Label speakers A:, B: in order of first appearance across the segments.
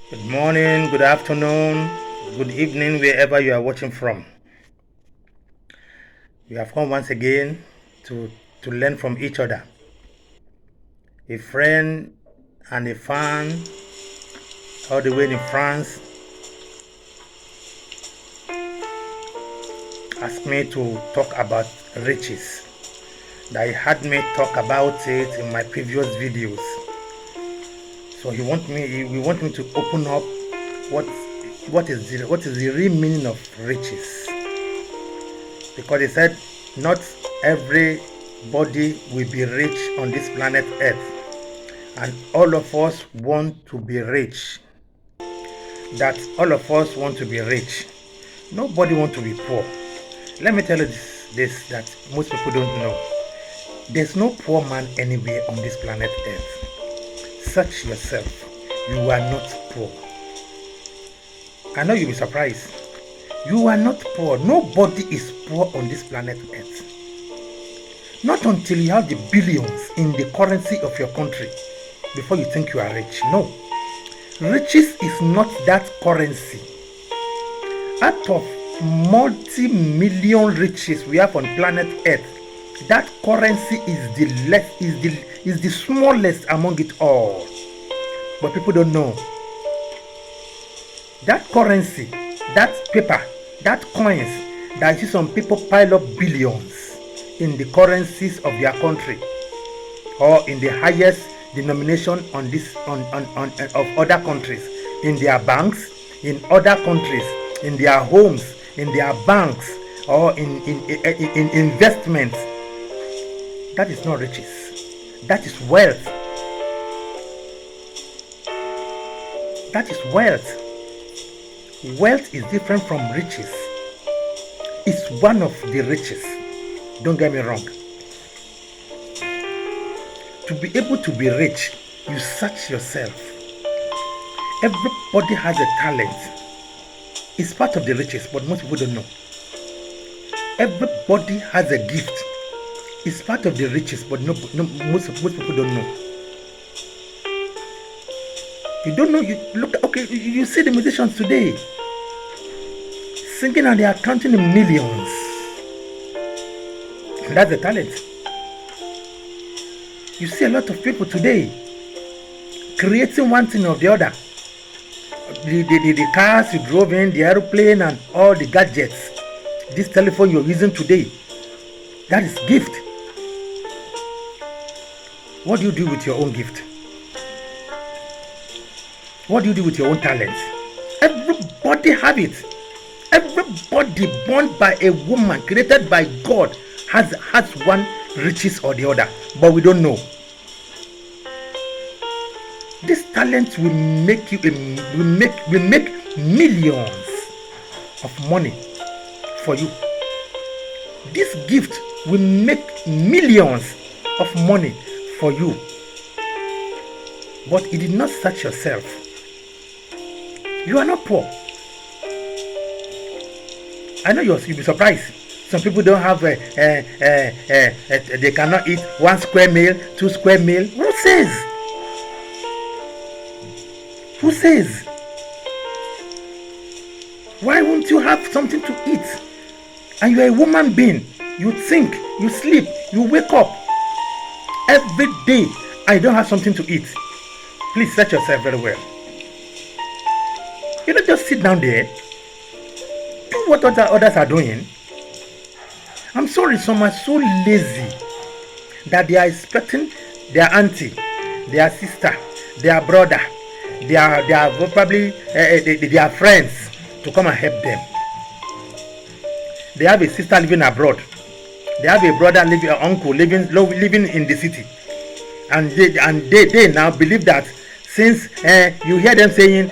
A: Good morning, good afternoon, good evening, wherever you are watching from. We have come once again to learn from each other. A friend and a fan all the way in France asked me to talk about riches. They had me talk about it in my previous videos. So we want me to open up what is the real meaning of riches. Because they said not everybody will be rich on this planet Earth, and all of us want to be rich. That all of us want to be rich. Nobody wants to be poor. Let me tell you this that most people don't know. There's no poor man anywhere on this planet Earth. Search yourself. You are not poor. I know you'll be surprised. You are not poor. Nobody is poor on this planet Earth. Not until you have the billions in the currency of your country before you think you are rich. No. Riches is not that currency. Out of multi-million riches we have on planet Earth, that currency is the smallest among it all. But people don't know. That currency, that paper, that coins that you see some people pile up billions in the currencies of their country or in the highest denomination of other countries, in their banks, in other countries, in their homes, in their banks, or in investments. That is not riches. That is wealth. That is wealth. Wealth is different from riches. It's one of the riches. Don't get me wrong. To be able to be rich, you search yourself. Everybody has a talent. It's part of the riches, but most people don't know. Everybody has a gift. It's part of the riches, but most people don't know. You don't know. You look. Okay, you see the musicians today singing and they are counting in millions. And that's the talent. You see a lot of people today creating one thing or the other. The cars you drove in, the aeroplane, and all the gadgets. This telephone you're using today, that is gift. What do you do with your own gift? What do you do with your own talent? Everybody have it. Everybody born by a woman, created by God, has one riches or the other, but we don't know. This talent will make you will make millions of money for you. This gift will make millions of money for you. But you did not search yourself. You are not poor. I know you'll be surprised. Some people don't have they cannot eat 1 square meal, 2 square meal. Who says? Who says? Why won't you have something to eat? And you're a human being. You think, you sleep, you wake up every day and you don't have something to eat. Please search yourself very well. You don't just sit down there. Do what others are doing. I'm sorry, some are so lazy that they are expecting their auntie, their sister, their brother, their probably their friends to come and help them. They have a sister living abroad. They have a brother, an uncle living in the city, and they now believe that since you hear them saying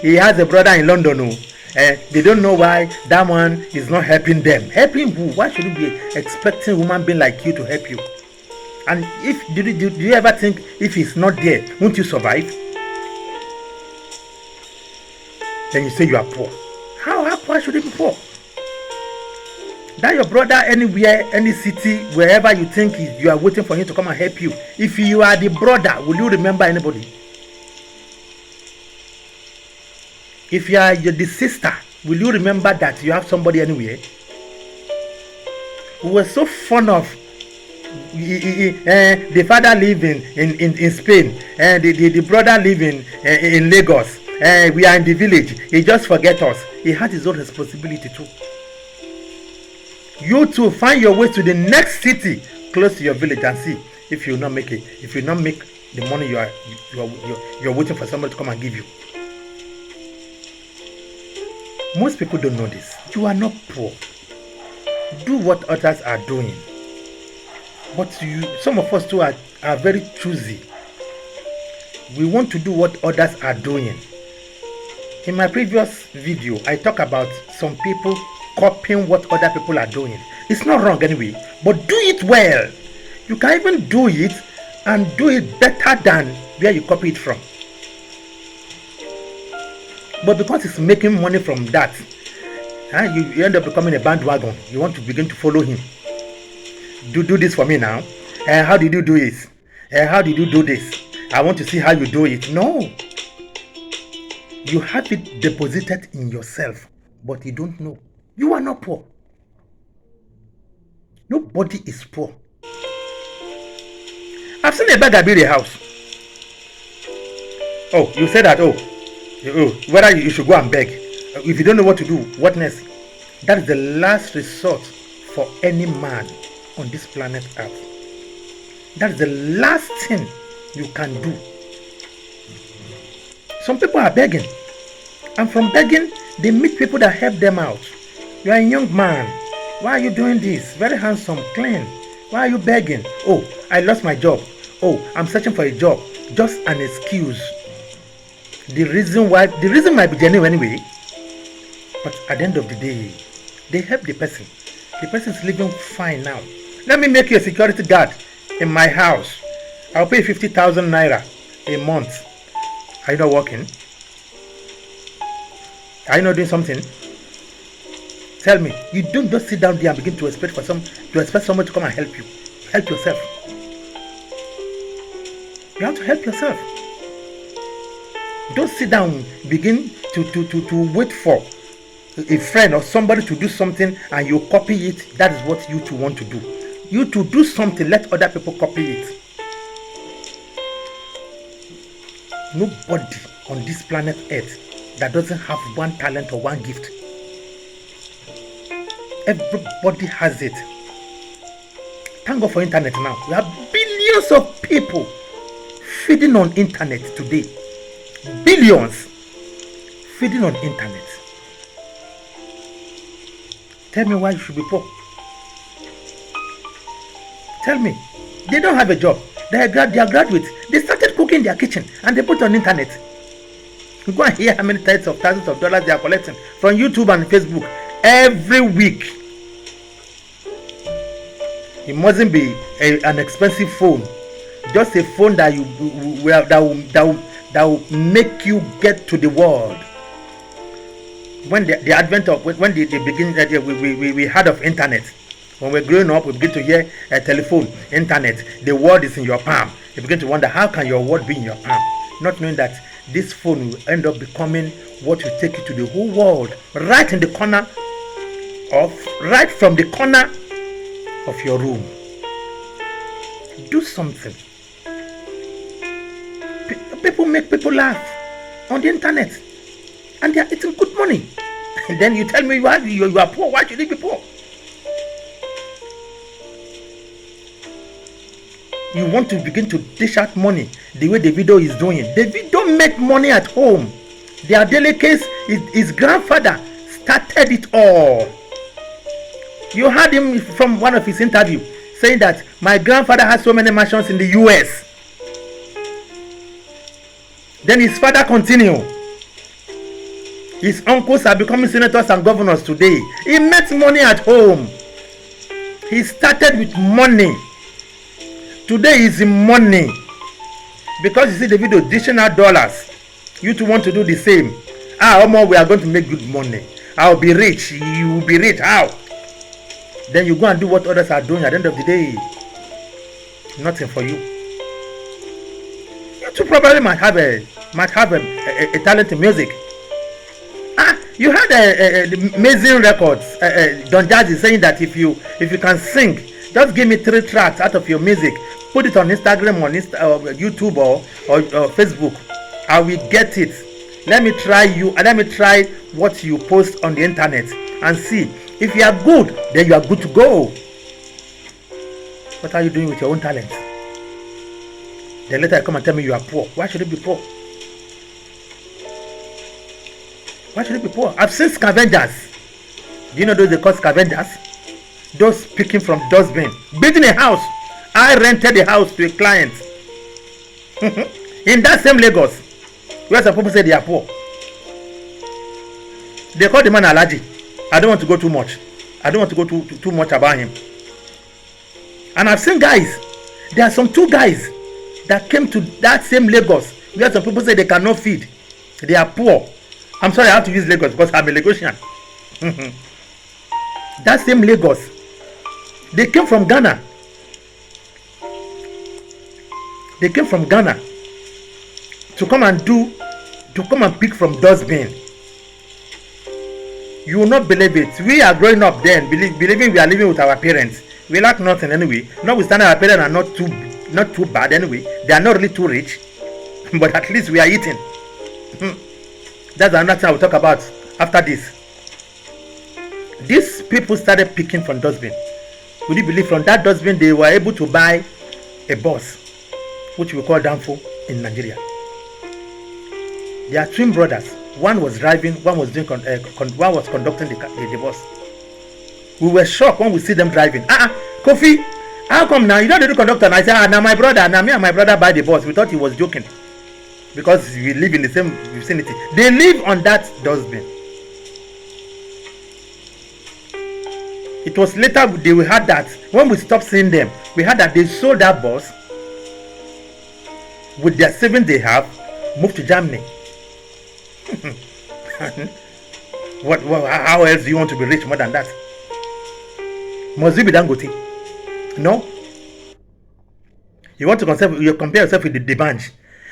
A: he has a brother in London, they don't know why that one is not helping them. Helping who? Why should you be expecting a human being like you to help you? And if do you ever think if he's not there, won't you survive? Then you say you are poor. How poor should you be poor? That your brother anywhere, any city, wherever you think you are waiting for him to come and help you. If you are the brother, will you remember anybody? If you are the sister, will you remember that you have somebody anywhere? We were so fond of the father living in Spain, and the brother living in Lagos. We are in the village. He just forget us. He had his own responsibility too. You too, find your way to the next city close to your village and see if you will not make it. If you will not make the money you're waiting for somebody to come and give you. Most people don't know this. You are not poor. Do what others are doing. But some of us too are very choosy. We want to do what others are doing. In my previous video, I talk about some people copying what other people are doing. It's not wrong anyway, but do it well. You can even do it and do it better than where you copy it from. But because it's making money from that, you end up becoming a bandwagon. You want to begin to follow him. Do this for me now. How did you do it? How did you do this? I want to see how you do it. No. You have it deposited in yourself, but you don't know. You are not poor. Nobody is poor. I've seen a beggar build a house. Oh, you said that, whether you should go and beg. If you don't know what to do, what next? That is the last resort for any man on this planet Earth. That is the last thing you can do. Some people are begging, and from begging, they meet people that help them out. You are a young man. Why are you doing this? Very handsome, clean. Why are you begging? Oh, I lost my job. Oh, I'm searching for a job. Just an excuse. The reason might be genuine anyway, but at the end of the day, they help the person. The person is living fine now. Let me make you a security guard in my house. I'll pay 50,000 naira a month. Are you not working? Are you not doing something? Tell me. You don't just sit down there and begin to expect someone to come and help you. Help yourself. You have to help yourself. Don't sit down, begin to wait for a friend or somebody to do something and you copy it. That is what you two want to do. You to do something, let other people copy it. Nobody on this planet Earth that doesn't have one talent or one gift. Everybody has it. Thank God for internet now. We have billions of people feeding on internet today. Billions feeding on internet. Tell me why you should be poor. Tell me. They don't have a job. They are graduates. They started cooking in their kitchen and they put it on internet. You go and hear how many tens of thousands of dollars they are collecting from YouTube and Facebook every week. It mustn't be an expensive phone. Just a phone that will make you get to the world. When the advent of when they begin, we heard of internet. When we're growing up, we begin to hear a telephone, internet. The world is in your palm. You begin to wonder, how can your world be in your palm? Not knowing that this phone will end up becoming what will take you to the whole world, right from the corner of your room. Do something. People make people laugh on the internet, and they are eating good money. And then you tell me you are poor. Why should you be poor? You want to begin to dish out money the way Davido is doing. Davido make money at home. Their daily case, his grandfather started it all. You heard him from one of his interviews saying that my grandfather has so many mansions in the US. Then his father continued. His uncles are becoming senators and governors today. He makes money at home. He started with money. Today is money. Because you see the video dishing out dollars. You two want to do the same. Omo, we are going to make good money. I'll be rich. You will be rich. How? Then you go and do what others are doing. At the end of the day, nothing for you. You two probably might have a talent in music. You had amazing records. Don Jazzy saying that if you can sing, just give me 3 tracks out of your music, put it on Instagram, on YouTube or Facebook. I will get it. Let me try you, and let me try what you post on the internet and see. If you are good, then you are good to go. What are you doing with your own talent? Then later you come and tell me you are poor. Why should you be poor? Why should it be poor? I've seen scavengers. Do you know those they call scavengers? Those picking from dustbin. Building a house. I rented a house to a client. In that same Lagos. Where some people say they are poor. They call the man Alaji. I don't want to go too much. I don't want to go too much about him. And I've seen guys. There are some 2 guys that came to that same Lagos where some people say they cannot feed. They are poor. I'm sorry, I have to use Lagos because I'm a Lagosian. That same Lagos, they came from Ghana. They came from Ghana to come and pick from dustbin. You will not believe it. We are growing up then, believing we are living with our parents. We lack nothing anyway. Notwithstanding, our parents are not too bad anyway. They are not really too rich, but at least we are eating. That's another thing I will talk about after this. These people started picking from dustbin. Would you believe from that dustbin they were able to buy a bus, which we call Danfo in Nigeria. They are twin brothers. One was driving, one was doing one was conducting the bus. We were shocked when we see them driving. Kofi, how come now you don't do conductor? And I said, now my brother, now me and my brother buy the bus. We thought he was joking. Because we live in the same vicinity. They live on that dustbin. It was later we had that. When we stopped seeing them, we had that they sold that bus with their savings they have, moved to Germany. How else do you want to be rich more than that? Must you be Dangote? No. You want to compare yourself with the Banj.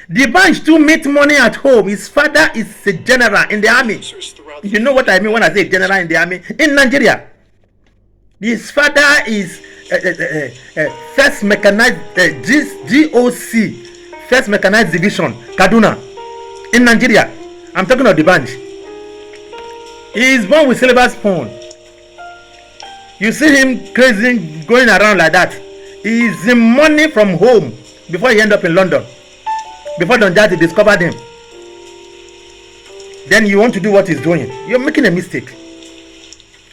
A: The Banj too make money at home. His father is a general in the army. You know what I mean when I say general in the army? In Nigeria. His father is First Mechanized GOC, First Mechanized Division, Kaduna, in Nigeria. I'm talking of the Banj. He is born with silver spoon. You see him crazy going around like that. He is in money from home before he end up in London. Before Don Jazzy discovered him. Then you want to do what he's doing. You're making a mistake.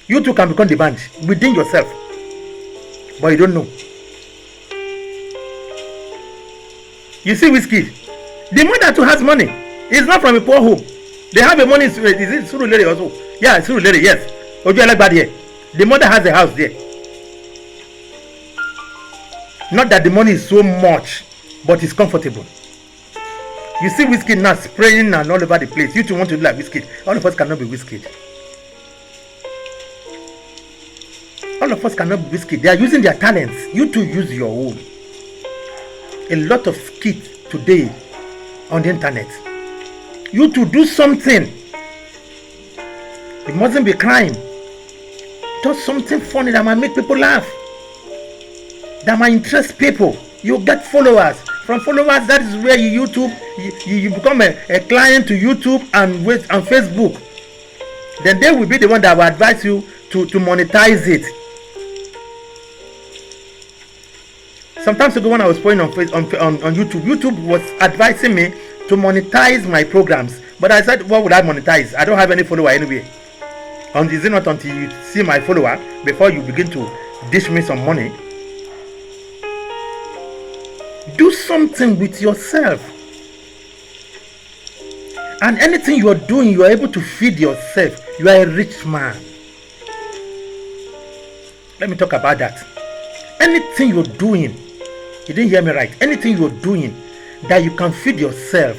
A: You too can become the Banj within yourself. But you don't know. You see Whiskey. The mother too has money. He's not from a poor home. They have a money. Is it Surulere also? Yeah, Surulere, yes. The mother has a house there. Not that the money is so much, but it's comfortable. You see Whiskey now spraying and all over the place. You two want to do like Whiskey. All of us cannot be Whiskey. All of us cannot be Whiskey. They are using their talents. You two use your own. A lot of skits today on the internet. You two do something. It mustn't be crime. Do something funny that might make people laugh. That might interest people. You get followers. From followers, that is where you become a client to YouTube and Facebook. Then they will be the one that will advise you to monetize it. Sometimes ago when I was playing on YouTube, YouTube was advising me to monetize my programs. But I said, what would I monetize? I don't have any follower anyway. Is it not until you see my follower before you begin to dish me some money? Do something with yourself. And anything you are doing, you are able to feed yourself. You are a rich man. Let me talk about that. Anything you're doing, you didn't hear me right. Anything you're doing that you can feed yourself,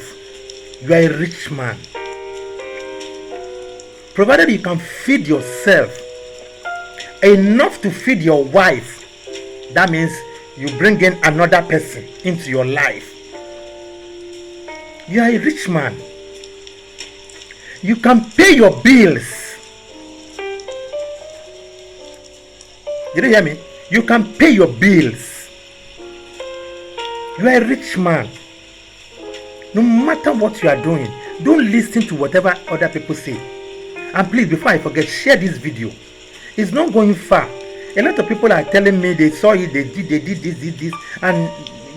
A: you are a rich man. Provided you can feed yourself enough to feed your wife, that means you bring in another person into your life. You are a rich man. You can pay your bills. Did you hear me? You can pay your bills. You are a rich man. No matter what you are doing, don't listen to whatever other people say. And please, before I forget, share this video. It's not going far. A lot of people are telling me they saw it, they did this. And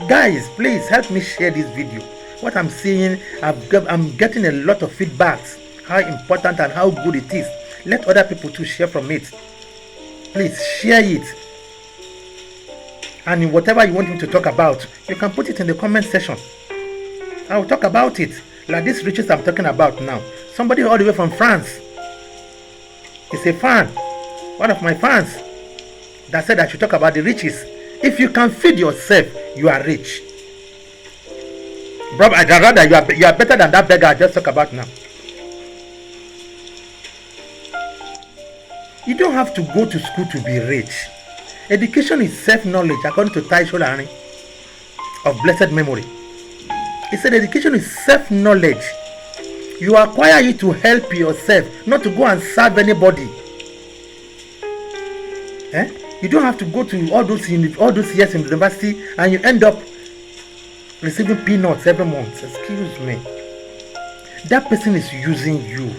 A: guys, please help me share this video. What I'm saying, I'm getting a lot of feedbacks, how important and how good it is. Let other people too share from it. Please share it. And whatever you want me to talk about, you can put it in the comment section. I will talk about it. Like these riches I'm talking about now. Somebody all the way from France is a fan, one of my fans, that said I should talk about the riches. If you can feed yourself, you are rich. Bro, I'd rather you are better than that beggar I just talk about now. You don't have to go to school to be rich. Education is self-knowledge, according to Tai Sholari of blessed memory. He said education is self-knowledge. You acquire it to help yourself, not to go and serve anybody. You don't have to go to all those years in university and you end up receiving peanuts every month. Excuse me. That person is using you.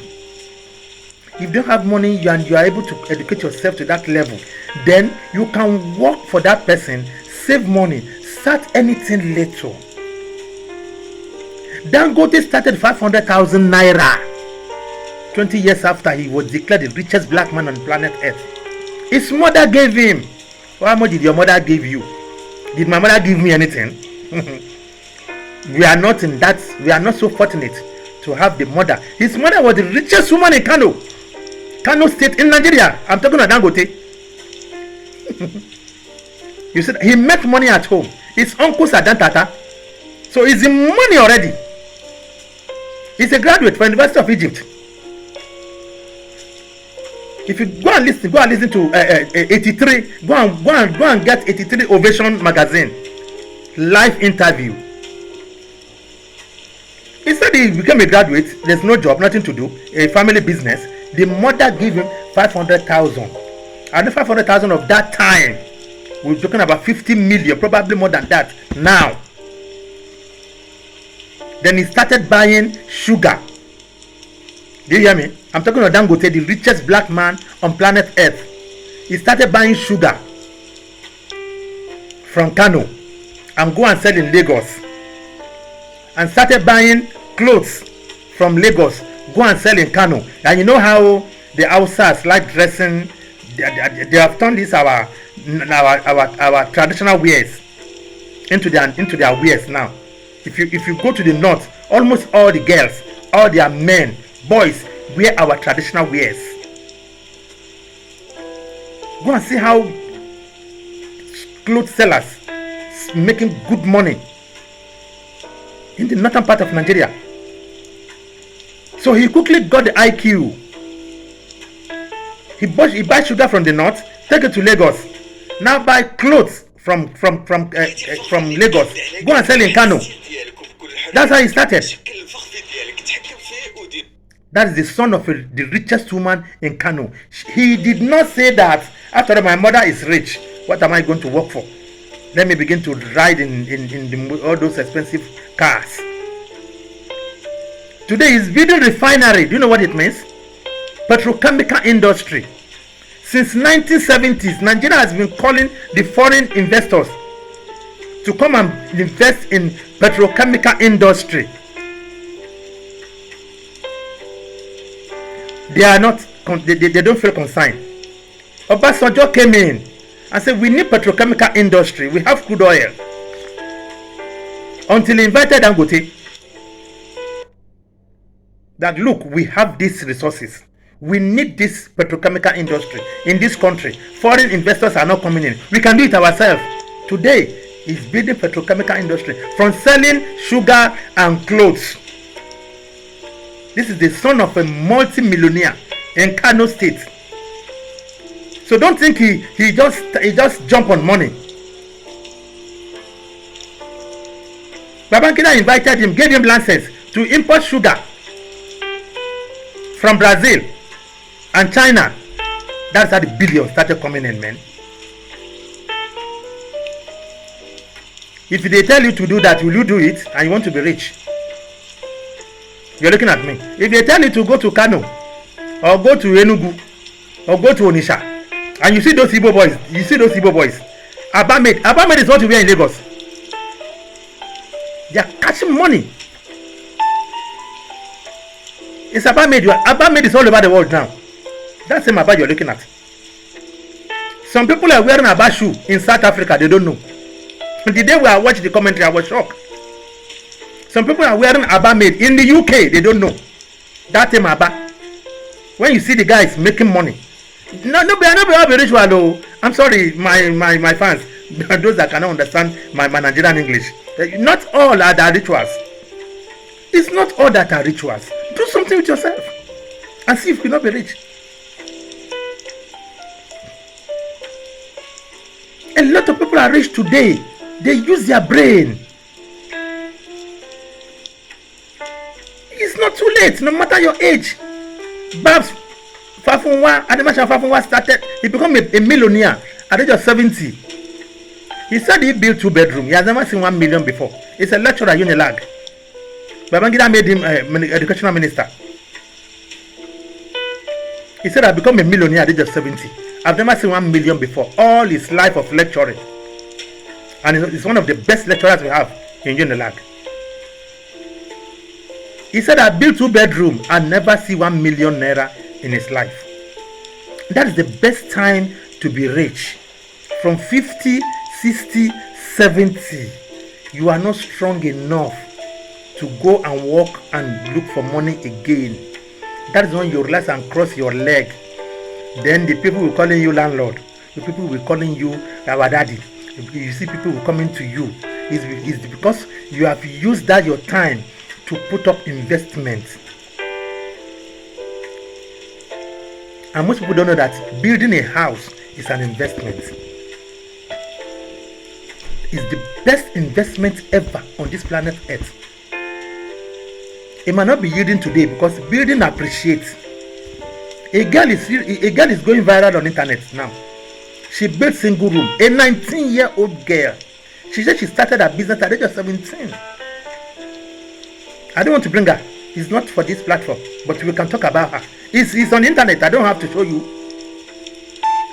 A: If you don't have money and you are able to educate yourself to that level, then you can work for that person, save money, start anything little. Dangote started 500,000 naira 20 years after he was declared the richest black man on planet Earth. His mother gave him. How much did your mother give you? Did my mother give me anything? We are not in that. We are not so fortunate to have the mother. His mother was the richest woman in Kano State in Nigeria. I'm talking about Dangote. You said he met money at home. His uncles are Dantata. So he's in money already. He's a graduate from University of Egypt. If you go and listen to 83. Go and get 83 Ovation magazine live interview. He said he became a graduate. There's no job, nothing to do, a family business. The mother gave him 500,000. And the 500,000 of that time, we're talking about 50 million, probably more than that now. Then he started buying sugar. Do you hear me? I'm talking about Dangote, the richest black man on planet Earth. He started buying sugar from Kano and go and sell in Lagos. And started buying clothes from Lagos, go and sell in Kano. And you know how the Hausas like dressing. They have turned this our traditional wears into their wears now. If you go to the north, almost all the girls, all their men, boys wear our traditional wears. Go and see how clothes sellers making good money in the northern part of Nigeria. So he quickly got the IQ. He buys sugar from the north, take it to Lagos. Now buy clothes from Lagos. Go and sell in Kano. That's how he started. That is the son of the richest woman in Kano. He did not say that after all, my mother is rich. What am I going to work for? Let me begin to ride in all those expensive cars. Today he's building refinery. Do you know what it means? Petrochemical industry. Since 1970s, Nigeria has been calling the foreign investors to come and invest in petrochemical industry. They are not. They don't feel concerned. Obasanjo came in and said, we need petrochemical industry. We have crude oil. Until he invited Dangote. That look, we have these resources. We need this petrochemical industry in this country. Foreign investors are not coming in. We can do it ourselves. Today, he's building petrochemical industry from selling sugar and clothes. This is the son of a multi-millionaire in Kano State. So don't think he just jump on money. Babangida invited him, gave him license to import sugar. from Brazil and China. That's how the billions started coming in, man. If they tell you to do that, will you do it? And you want to be rich? You're looking at me. If they tell you to go to Kano, or go to Enugu, or go to Onisha, and you see those Igbo boys, Abamed is what you wear in Lagos. They are catching money. It's Abamed is all over the world now. That's the Abba you're looking at. Some people are wearing Abba shoe in South Africa, they don't know. The day I watched the commentary, I was shocked. Some people are wearing Abba made in the UK, they don't know. That time Abba. When you see the guys making money. Nobody have a ritual though. I'm sorry, my fans, those that cannot understand my Nigerian English. Not all are the rituals. It's not all that are rituals. Do something with yourself and see if you cannot be rich. A lot of people are rich today. They use their brain. It's not too late, no matter your age. Babs Fafunwa, Ademasha Fafunwa started, he became a millionaire at the age of 70. He said he built 2 bedrooms. He has never seen 1 million before. He's a lecturer at Unilag. Babangida made him educational minister. He said, I become a millionaire at the age of 70. I've never seen 1 million before. All his life of lecturing. And he's one of the best lecturers we have in Unilag. He said, I built 2 bedrooms and never see 1 million naira in his life. That is the best time to be rich. From 50, 60, 70, you are not strong enough to go and walk and look for money again. That is when you relax and cross your leg. Then the people will calling you landlord. The people will calling you our daddy. You see people will coming to you. It's because you have used that your time to put up investment. And most people don't know that building a house is an investment. It's the best investment ever on this planet Earth. It might not be yielding today because building appreciates. A girl is going viral on internet now. She built single room. A 19-year-old girl. She said she started her business at the age of 17. I don't want to bring her. It's not for this platform, but we can talk about her. It's on the internet. I don't have to show you.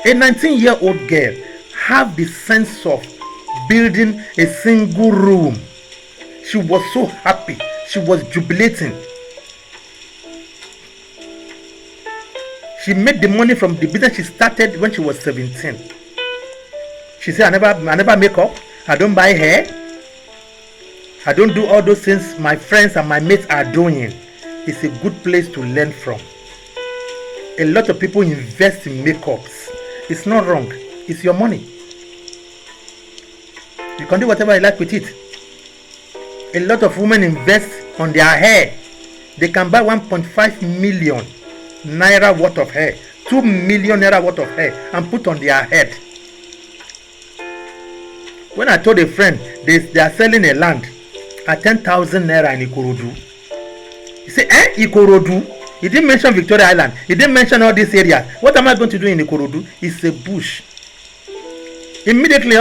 A: A 19-year-old girl have the sense of building a single room. She was so happy. She was jubilating. She made the money from the business she started when she was 17. She said, I never make up. I don't buy hair. I don't do all those things my friends and my mates are doing. It's a good place to learn from. A lot of people invest in makeups. It's not wrong. It's your money. You can do whatever you like with it. A lot of women invest on their hair. They can buy 1.5 million naira worth of hair, 2 million naira worth of hair, and put on their head. When I told a friend they are selling a land at 10,000 naira in Ikorodu, he said, Ikorodu? He didn't mention Victoria Island. He didn't mention all these areas. What am I going to do in Ikorodu? It's a bush. Immediately,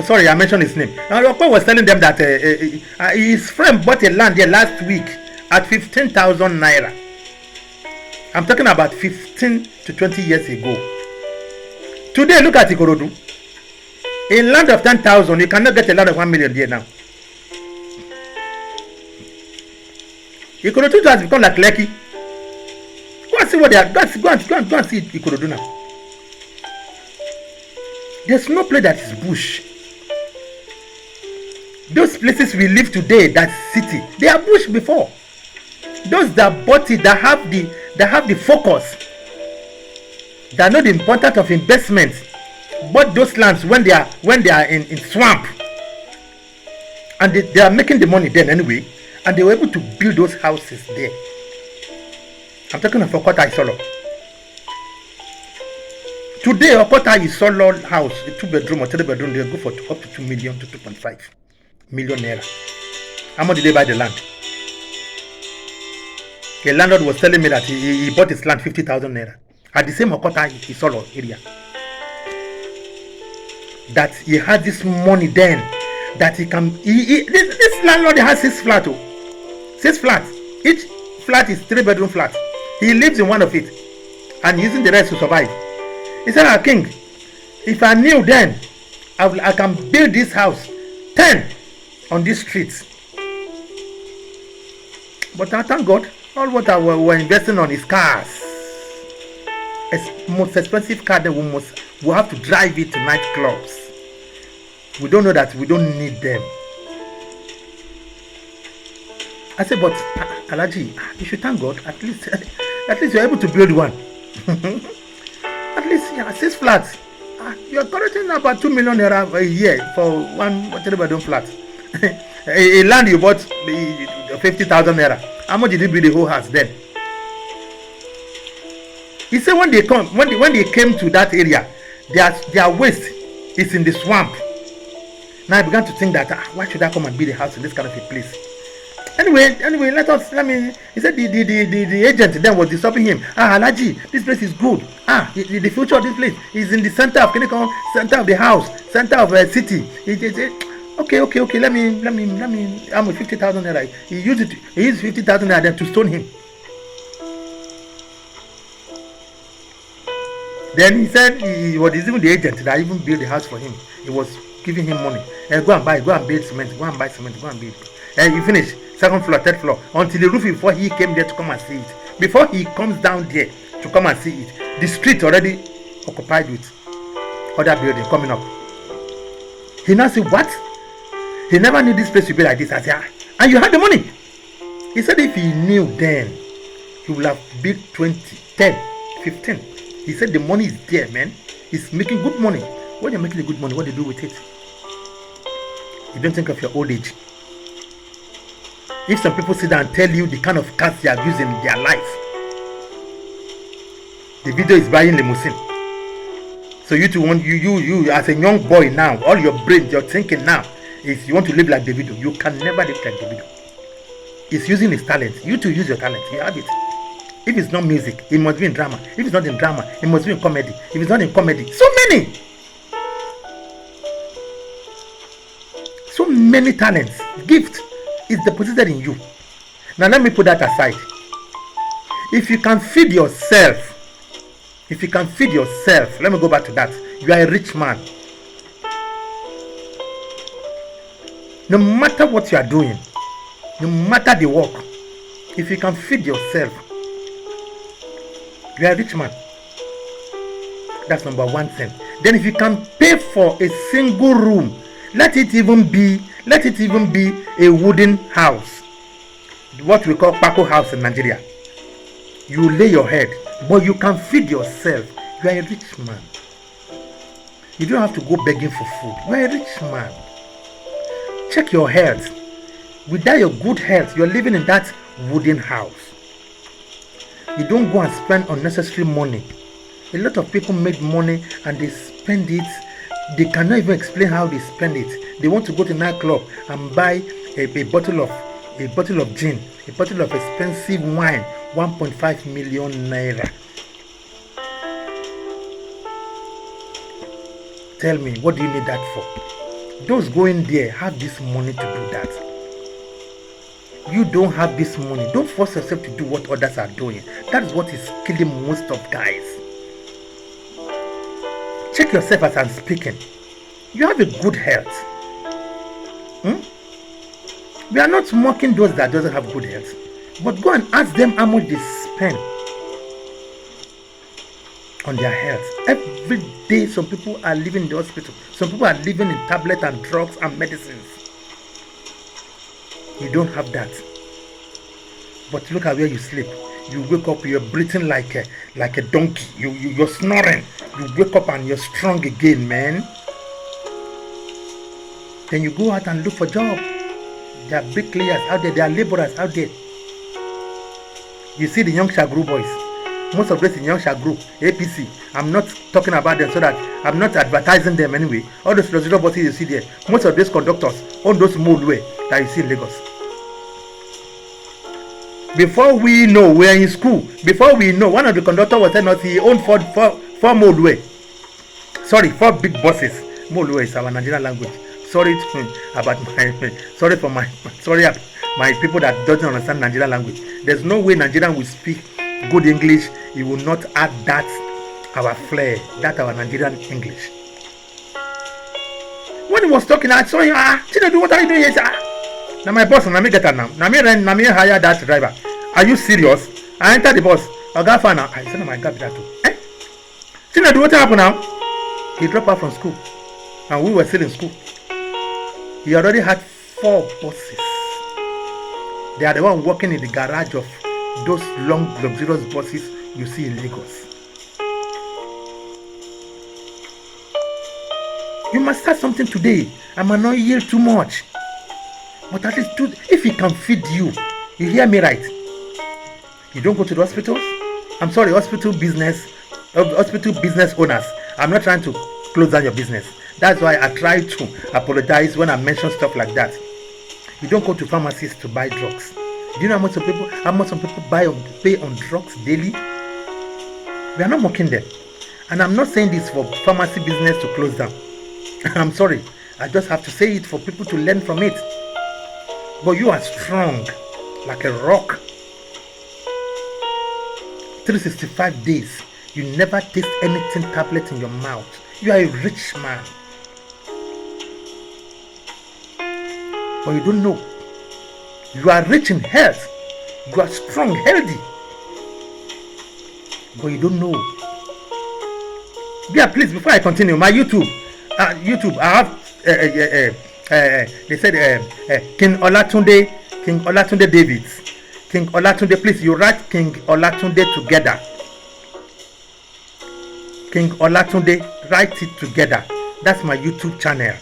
A: sorry, I mentioned his name. Ope was telling them that his friend bought a land there last week at 15,000 naira. I'm talking about 15 to 20 years ago. Today, look at Ikorodu. A land of 10,000, you cannot get a land of 1 million there now. Ikorodu has become like Lekki. Go and see what they are. Go and see Ikorodu now. There's no place that is bush. Those places we live today, that city, they are bush before. Those that bought it, that have the focus, that know the importance of investment, bought those lands when they are in swamp, and they are making the money then anyway, and they were able to build those houses there. I'm talking of Okota Isolo. Today, Okota Isolo house, a 2-bedroom or 3-bedroom, they go for up to 2 million to 2.5 million naira. How much did they buy the land? A landlord was telling me that he bought his land 50,000 naira at the same Okota Isolo area. That he had this money then, that he can. This landlord has 6 flats. 6 flats. Each flat is 3-bedroom flat. He lives in one of it and using the rest to survive. He said, "Ah, King, if I knew then, I can build this house 10 on these streets." But I thank God, all what we're investing on is cars. It's most expensive car that we have to drive it to nightclubs. We don't know that we don't need them. I said, but Alaji, you should thank God. At least you're able to build one. At least 6 flats. You're collecting about 2 million naira a year for one 3-bedroom flat. a land you bought 50,000 naira. How much did you build the whole house then? He said when they came to that area, their waste is in the swamp. Now I began to think that why should I come and build a house in this kind of a place? Anyway, he said the agent then was disturbing him. Alaji, this place is good. The future of this place is in the center of Kingolatunde, center of the house, center of the city. Okay, let me I'm with 50,000 naira. He used 50,000 naira then to stone him. Then he said he was even the agent that even built the house for him. He was giving him money. Go and build cement, go and buy cement, go and build. And you finish 2nd floor, 3rd floor, until the roof before he came there to come and see it. Before he comes down there to come and see it, the street already occupied with other building coming up. He now said, what? He never knew this place would be like this. I said, and you had the money. He said if he knew then, he would have built 20, 10, 15. He said the money is there, man. He's making good money. When you're making the good money, what do you do with it? You don't think of your old age. If some people sit down and tell you the kind of cars they are using in their life, the video is buying limousine. So you as a young boy now, all your brain, your thinking now is you want to live like Davido. You can never live like Davido. He's using his talent. You to use your talent. You have it. If it's not music, it must be in drama. If it's not in drama, it must be in comedy. If it's not in comedy, so many talents, gift is deposited in you. Now let me put that aside. If you can feed yourself, let me go back to that. You are a rich man. No matter what you are doing, no matter the work, if you can feed yourself, you are a rich man. That's number one thing. Then if you can pay for a single room, let it even be a wooden house, what we call Paco house in Nigeria. You lay your head, but you can feed yourself. You are a rich man. You don't have to go begging for food. You are a rich man. Check your health. Without your good health, you're living in that wooden house. You don't go and spend unnecessary money. A lot of people make money and they spend it. They cannot even explain how they spend it. They want to go to nightclub and buy a bottle of gin, a bottle of expensive wine, 1.5 million naira. Tell me, what do you need that for? Those going there have this money to do that. You don't have this money. Don't force yourself to do what others are doing. That is what is killing most of guys. Check yourself as I'm speaking. You have a good health. We are not mocking those that doesn't have good health. But go and ask them how much they spend on their health. Every day some people are living in the hospital. Some people are living in tablets and drugs and medicines. You don't have that. But look at where you sleep. You wake up, you're breathing like a donkey. You're snoring. You wake up and you're strong again, man. Then you go out and look for job. There are bricklayers out there. There are laborers out there. You see the young Shagru boys. Most of this in young Shagru, APC. I'm not talking about them so that I'm not advertising them anyway. All those residential buses you see there. Most of these conductors, all those moldway that you see in Lagos. Before we know, we are in school. Before we know, one of the conductor was telling us he owned four moldway. Sorry, 4 big buses. Moldway is our Nigerian language. Sorry about my people that doesn't understand Nigerian language. There's no way Nigerian will speak good English. He will not add that our flair, that our Nigerian English. When he was talking, I saw him. Chinedu, what are you doing here? Now my boss, let me get her now. Now me hire that driver. Are you serious? I entered the bus. I said, oh my God, that too. Chinedu, what happened now? He dropped out from school, and we were still in school. He already had 4 buses. They are the one working in the garage of those long, luxurious buses you see in Lagos. You must start something today. I might not yield too much, but at least if he can feed you, you hear me right? You don't go to the hospitals. I'm sorry, hospital business owners. I'm not trying to close down your business. That's why I try to apologize when I mention stuff like that. You don't go to pharmacies to buy drugs. Do you know how much some people pay on drugs daily? We are not mocking them, and I'm not saying this for pharmacy business to close down. I'm sorry, I just have to say it for people to learn from it. But you are strong like a rock. 365 days, you never taste anything tablet in your mouth. You are a rich man. But you don't know. You are rich in health. You are strong, healthy. But you don't know. Yeah, please, before I continue, my YouTube, I have, they said Kingolatunde.S. King Olatunde, please, you write King Olatunde together. King Olatunde, write it together. That's my YouTube channel.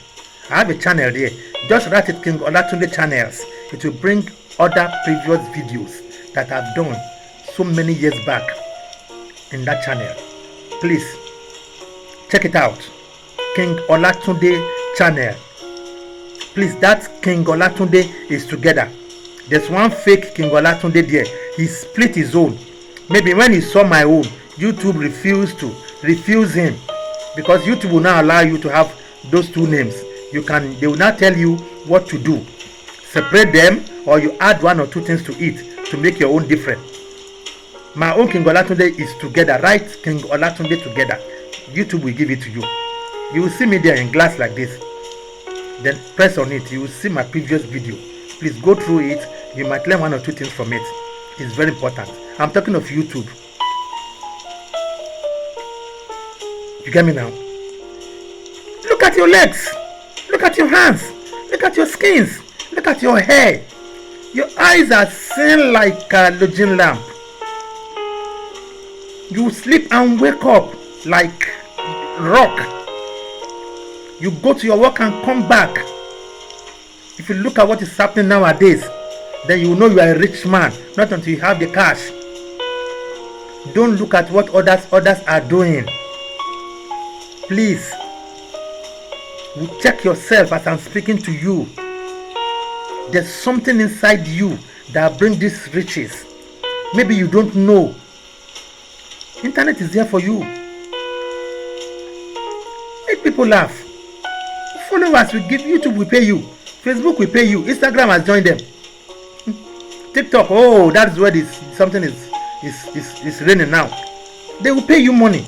A: I have a channel there. Just write it King Olatunde channels. It will bring other previous videos that I've done so many years back in that channel. Please check it out. King Olatunde channel. Please, that King Olatunde is together. There's one fake King Olatunde there. He split his own. Maybe when he saw my own, YouTube refused him, because YouTube will not allow you to have those 2 names. They will not tell you what to do. Separate them, or you add 1 or 2 things to it to make your own different. My own King Olatunde is together. Write King Olatunde together. YouTube will give it to you. You will see me there in glass like this. Then press on it. You will see my previous video. Please go through it. You might learn 1 or 2 things from it. It's very important. I'm talking of YouTube. You get me now? Look at your legs. Look at your hands. Look at your skins. Look at your hair. Your eyes are seeing like a halogen lamp. You sleep and wake up like rock. You go to your work and come back. If you look at what is happening nowadays, then you know you are a rich man, not until you have the cash. Don't look at what others are doing. Please, check yourself as I'm speaking to you. There's something inside you that brings these riches. Maybe you don't know. Internet is there for you. Make people laugh. Followers will give. YouTube will pay you. Facebook will pay you. Instagram has joined them. TikTok, oh, that's where something is raining now. They will pay you money.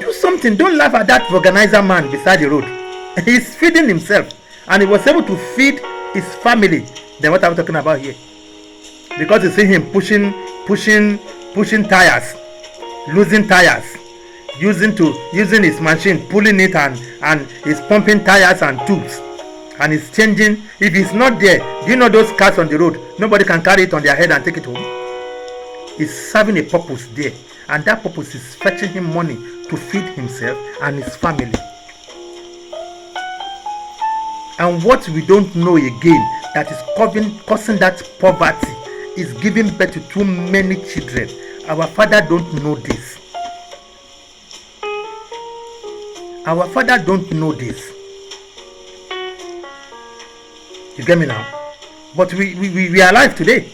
A: Do something. Don't laugh at that organizer man beside the road. He's feeding himself, and he was able to feed his family. Then what I'm talking about here? Because you see him pushing tires, losing tires, using his machine, pulling it, and he's pumping tires and tubes, and he's changing. If he's not there, do you know those cars on the road? Nobody can carry it on their head and take it home. He's serving a purpose there, and that purpose is fetching him money to feed himself and his family. And what we don't know again, that is causing that poverty, is giving birth to too many children. Our father don't know this. Our father don't know this. You get me now? But we are alive today.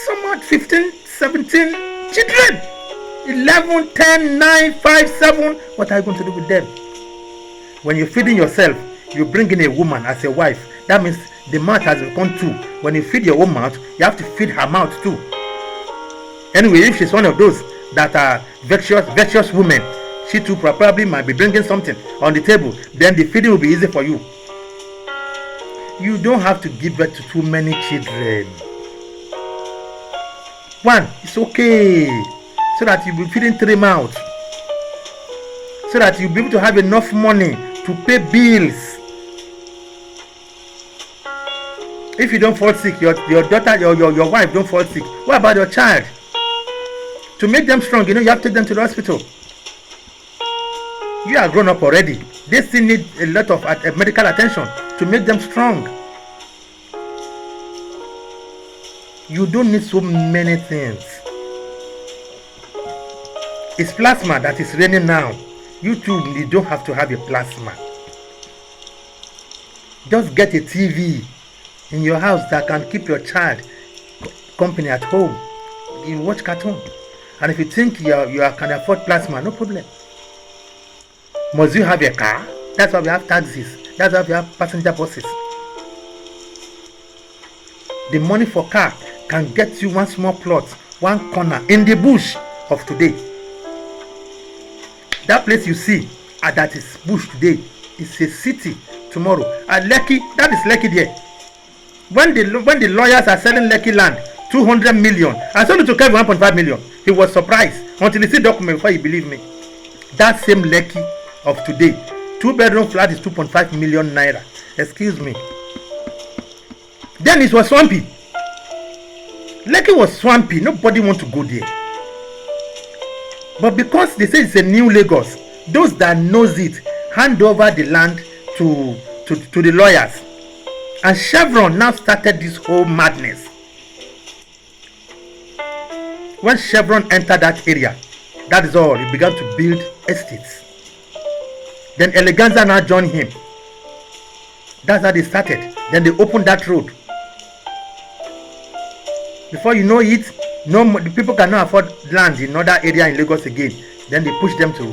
A: Some had 15, 17 children. 11, 10, 9, 5, 7. What are you going to do with them? When you're feeding yourself, you bring in a woman as a wife. That means the mouth has become two. When you feed your own mouth, you have to feed her mouth too. Anyway, if she's one of those that are virtuous women, she too probably might be bringing something on the table. Then the feeding will be easy for you. You don't have to give birth to too many children. One, it's okay, so that you'll be feeding 3 mouths, so that you'll be able to have enough money to pay bills. If you don't fall sick, your daughter, your wife don't fall sick, what about your child? To make them strong, you have to take them to the hospital. You are grown up already. They still need a lot of medical attention to make them strong. You don't need so many things. It's plasma that is raining now. You don't have to have a plasma. Just get a TV in your house that can keep your child company at home. You watch cartoon. And if you think you can afford plasma, no problem. Must you have a car? That's why we have taxis. That's why we have passenger buses. The money for car can get you one small plot, one corner in the bush of today. That place you see that is bush today is a city tomorrow. And Lekki, that is Lekki there. When the lawyers are selling Lekki land, 200 million. I sold it to Kevin 1.5 million. He was surprised until he see document before he believed me. That same Lekki of today, 2-bedroom flat is 2.5 million naira. Excuse me. Then it was swampy. Lekki was swampy. Nobody want to go there. But because they say it's a new Lagos, those that knows it hand over the land to the lawyers. And Chevron now started this whole madness. When Chevron entered that area, that is all, he began to build estates. Then Eleganza now joined him. That's how they started. Then they opened that road. Before you know it, the people cannot afford land in another area in Lagos again. Then they push them to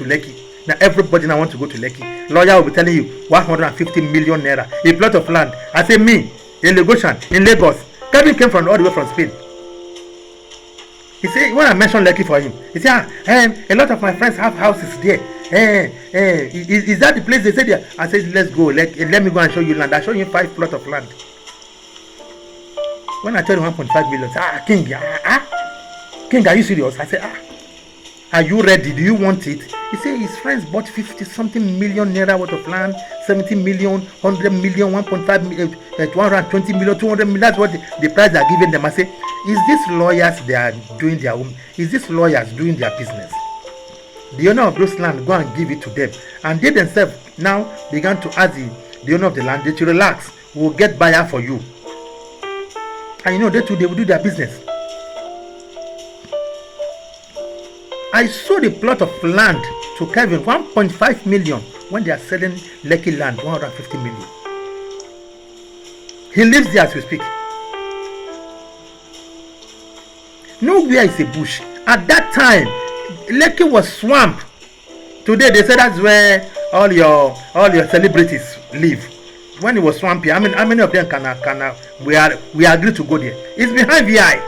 A: Lekki. Now everybody now wants to go to Lekki. Lawyer will be telling you 150 million naira, a plot of land. I say me, in Lagosian, in Lagos. Kevin came from all the way from Spain. He said, when I mentioned Lekki for him, he said, a lot of my friends have houses there. Is that the place they said there? I said, let's go. Let me go and show you land. I show you 5 plots of land. When I told him 1.5 million, King, are you serious? I said, are you ready? Do you want it? He said his friends bought 50 something million naira worth of land, 70 million, 100 million, 1.5 million, 220 million, 200 million. That's what the price they are giving them. I say, is this lawyers they are doing their own? Is this lawyers doing their business? The owner of those land go and give it to them, and they themselves now began to ask the owner of the land, they to relax, we will get buyer for you. And they too, they will do their business. I sold a plot of land to Kevin 1.5 million when they are selling Lekki land 150 million. He lives there as we speak. Nowhere is a bush. At that time, Lekki was swamp. Today they say that's where all your celebrities live. When it was swampy, how many of them can we agree to go there? It's behind VI.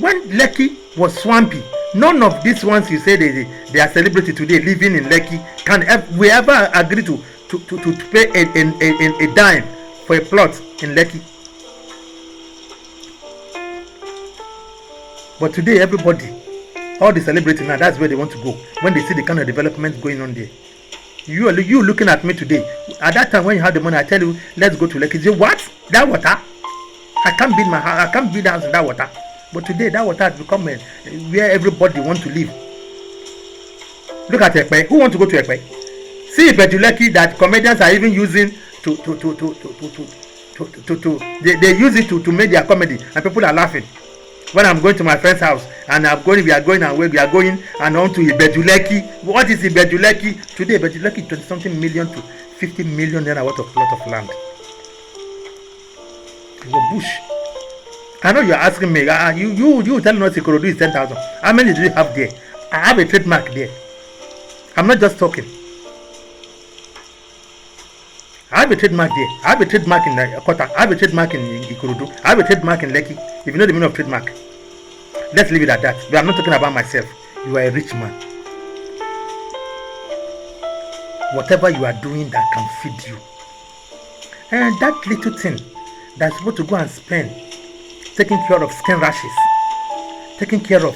A: When Lekki was swampy, none of these ones you say they are celebrity today living in Lekki can we ever agree to pay a dime for a plot in Lekki. But today everybody, all the celebrities now, that's where they want to go when they see the kind of development going on there. You looking at me today. At that time when you had the money, I tell you, let's go to Lekki. You say, what? That water? I can't build my house. I can't build a house in that water. But today that water has become where everybody wants to live. Look at Ekpe. Who wants to go to Ekpe? See Lekki that comedians are even using they use it to make their comedy, and people are laughing. When I'm going to my friend's house and we are going and we are going and on to Lekki. What is Lekki? Today Lekki 20 something million to 50 million naira worth of plot of land. It was bush. I know you're asking me, you telling us Ikorodu is 10,000. How many do you have there? I have a trademark there. I'm not just talking. I have a trademark there. I have a trademark in Kota. I have a trademark in Ikorodu. I have a trademark in Lekki. If you know the meaning of trademark, let's leave it at that. But I'm not talking about myself. You are a rich man. Whatever you are doing that can feed you. And that little thing that's supposed to go and spend taking care of skin rashes, taking care of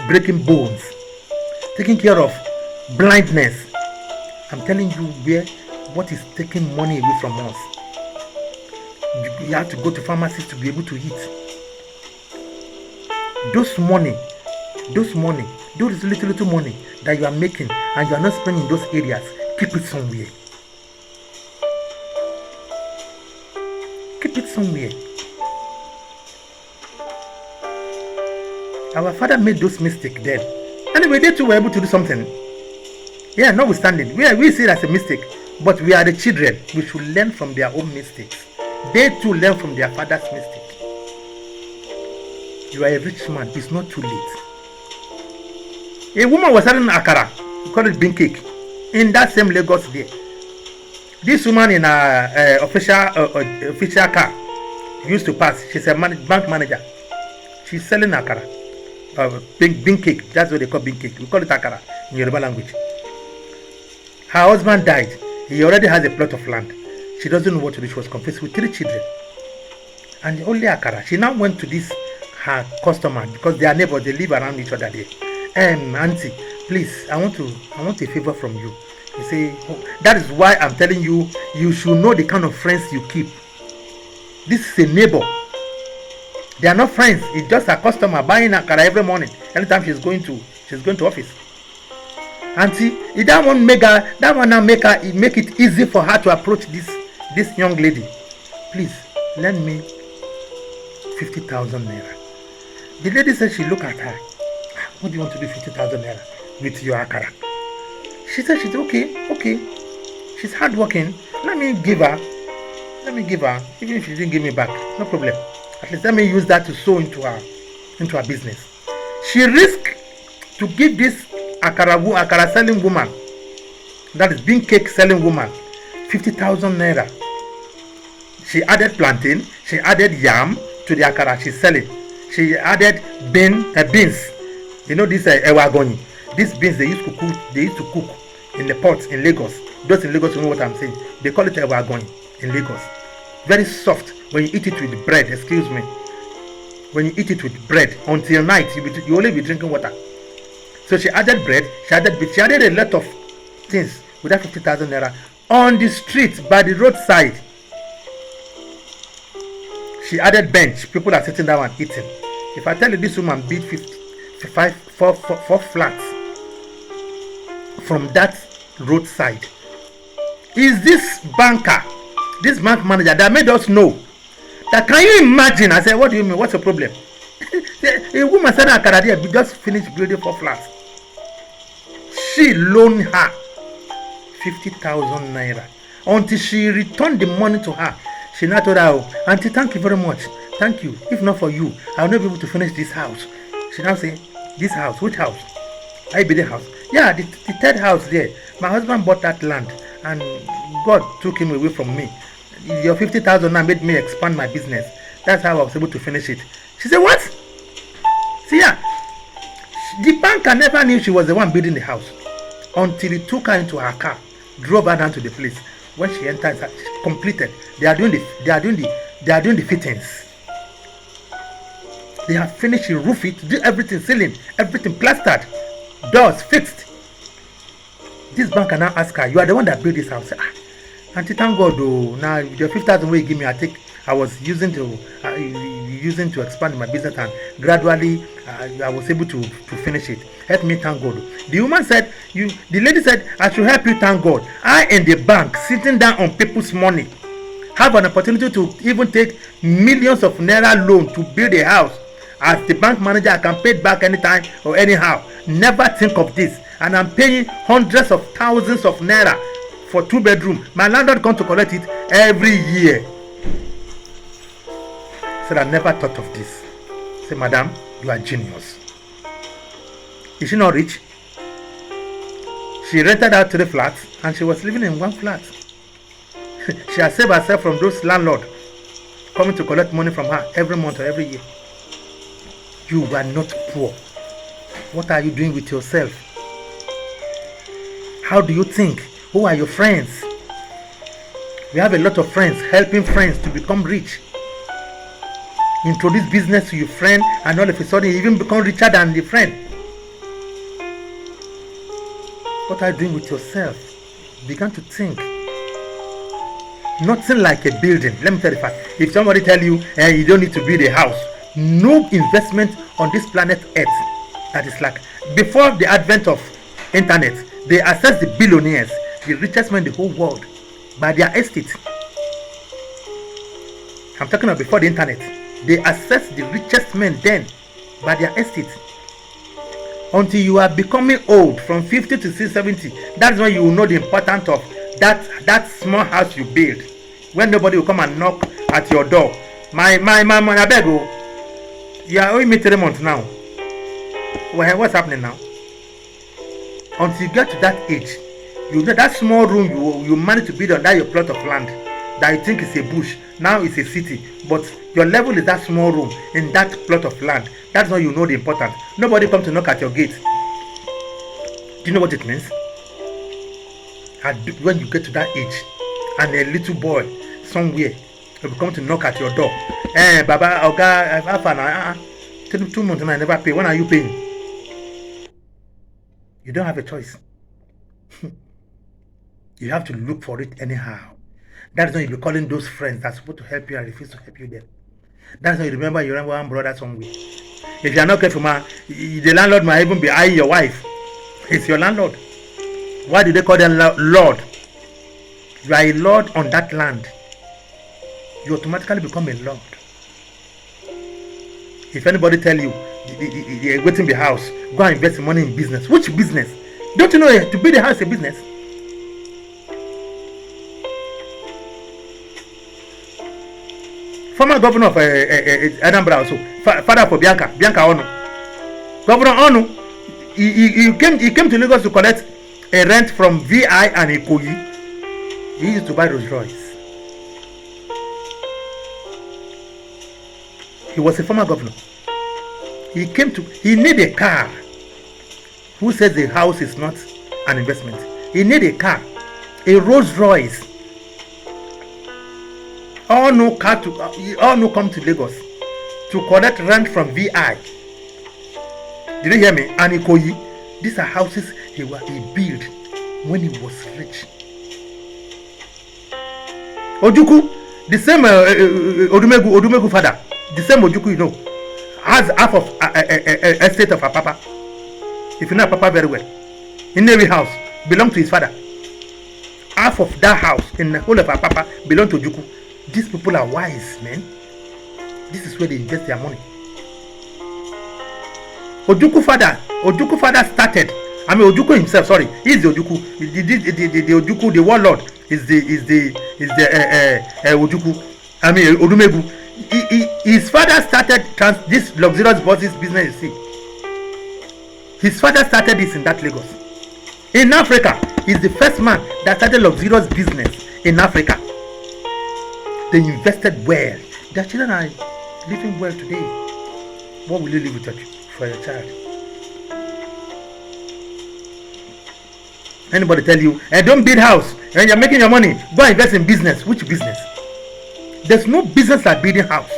A: breaking bones, taking care of blindness. I'm telling you what is taking money away from us. You have to go to pharmacies to be able to eat. Those little money that you are making and you are not spending in those areas, keep it somewhere. Keep it somewhere. Our father made those mistakes then. Anyway, they too were able to do something. Yeah, notwithstanding, we see it as a mistake, but we are the children. We should learn from their own mistakes. They too learn from their father's mistake. You are a rich man. It's not too late. A woman was selling akara. We call it bean cake. In that same Lagos there. This woman in a official car used to pass. She's a bank manager. She's selling akara. Bean cake. That's what they call bean cake. We call it akara in Yoruba language. Her husband died. He already has a plot of land. She doesn't know what to do. She was confused with 3 children. And only akara. She now went to this her customer because they are neighbors. They live around each other there. Auntie, please, I want a favor from you. You say, oh, that is why I'm telling you, you should know the kind of friends you keep. This is a neighbor. They are not friends. It's just a customer buying akara every morning. Anytime she's going to office. Auntie, that one make it easy for her to approach this young lady. Please lend me 50,000 naira. The lady said she looked at her. What do you want to do 50,000 naira with your akara? She said she's okay. She's hardworking. Let me give her. Even if she didn't give me back, no problem. At least let me use that to sow into her business. She risked to give this akara selling woman, that is bean cake selling woman, 50,000 naira. She added plantain, she added yam to the akara she's selling. She added beans. You know this ewagoni. These beans they used to cook in the pots in Lagos. Those in Lagos, you know what I'm saying. They call it ewagoni in Lagos. Very soft when you eat it with bread. Excuse me. When you eat it with bread until night, you only be drinking water. So she added bread. She added a lot of things with that 50,000 naira on the street by the roadside. She added bench. People are sitting down and eating. If I tell you this woman beat 4 flats from that roadside, is this banker, this bank manager that made us know that? Can you imagine? I said, what do you mean? What's the problem? A woman said that we just finished building 4 flats. She loaned her 50,000 naira until she returned the money to her. She now told her, oh, Auntie, thank you very much. Thank you. If not for you, I will not be able to finish this house. She now say, this house? Which house? IBD house. Yeah, the 3rd house there. My husband bought that land and God took him away from me. Your 50,000 now made me expand my business. That's how I was able to finish it. She said, what? See, yeah. The banker never knew she was the one building the house until he took her into her car, drove her down to the place. When she entered, she completed. They are doing the fittings. They have finished the roof, do everything, ceiling, everything plastered, doors fixed. This banker now ask her, you are the one that built this house. Auntie, thank God, though. Now the 50,000 way you give me, I was using to expand my business, and gradually I was able to finish it. Help me, thank God. The woman said, the lady said, I should help you, thank God. I in the bank, sitting down on people's money, have an opportunity to even take millions of naira loan to build a house. As the bank manager, I can pay it back anytime or anyhow. Never think of this. And I'm paying hundreds of thousands of naira for 2-bedroom. My landlord come to collect it every year. Said, I never thought of this. Say, madam, you are genius. Is she not rich? She rented out 3 flats and she was living in 1 flat. She has saved herself from those landlords coming to collect money from her every month or every year. You are not poor. What are you doing with yourself? How do you think? Who are your friends? We have a lot of friends helping friends to become rich. Introduce business to your friend and all of a sudden you even become richer than the friend. What are you doing with yourself? Begin to think. Nothing like a building. Let me tell you the fact. If somebody tell you you don't need to build a house, no investment on this planet Earth that is like before the advent of internet, they assess the billionaires, the richest men in the whole world, by their estate. I'm talking about before the internet. They assess the richest men then by their estate. Until you are becoming old, from 50 to 70, that's when you will know the importance of that small house you build. When nobody will come and knock at your door. My I beg you. You are owing me 3 months now. Well, what's happening now? Until you get to that age, you know that small room you manage to build on that your plot of land that you think is a bush, now it's a city, but your level is that small room in that plot of land. That's when you know the importance. Nobody comes to knock at your gate. Do you know what it means? And when you get to that age and a little boy somewhere will come to knock at your door, Baba, Oga, I've had 2 months and I never pay. When are you paying? You don't have a choice. You have to look for it anyhow. That's when you'll be calling those friends that's supposed to help you and refuse to help you then. That's when you remember one brother somewhere. If you're not careful, man, the landlord might even be eyeing your wife. It's your landlord. Why do they call them Lord? You are a lord on that land. You automatically become a lord. If anybody tell you they're waiting the house, go and invest money in business. Which business? Don't you know to build a house is a business? Former governor of Edinburgh also, father for Bianca Onu. Governor Onu, he came to Lagos to collect a rent from VI and Ikoyi. He used to buy Rolls Royce. He was a former governor. He need a car. Who says the house is not an investment? He need a car, a Rolls Royce. All no come to Lagos to collect rent from VI. Did you hear me? And Ikoyi. These are houses he built when he was rich. Ojuku, the same Odumegu father, the same Ojuku, you know, has half of estate of her papa. If you know her papa very well, in every house belong to his father. Half of that house in the whole of her papa belong to Ojuku. These people are wise, man. This is where they invest their money. Ojuku father started. I mean Ojuku himself. Sorry, he is the Ojuku. The Ojuku, the warlord, is the Ojuku. I mean Odumegu. His father started this luxurious buses business. You see, his father started this in that Lagos. In Africa, he's the first man that started luxurious business in Africa. They invested well. Their children are living well today. What will you leave with for your child? Anybody tell you, don't build house, and you're making your money, go and invest in business. Which business? There's no business like building house.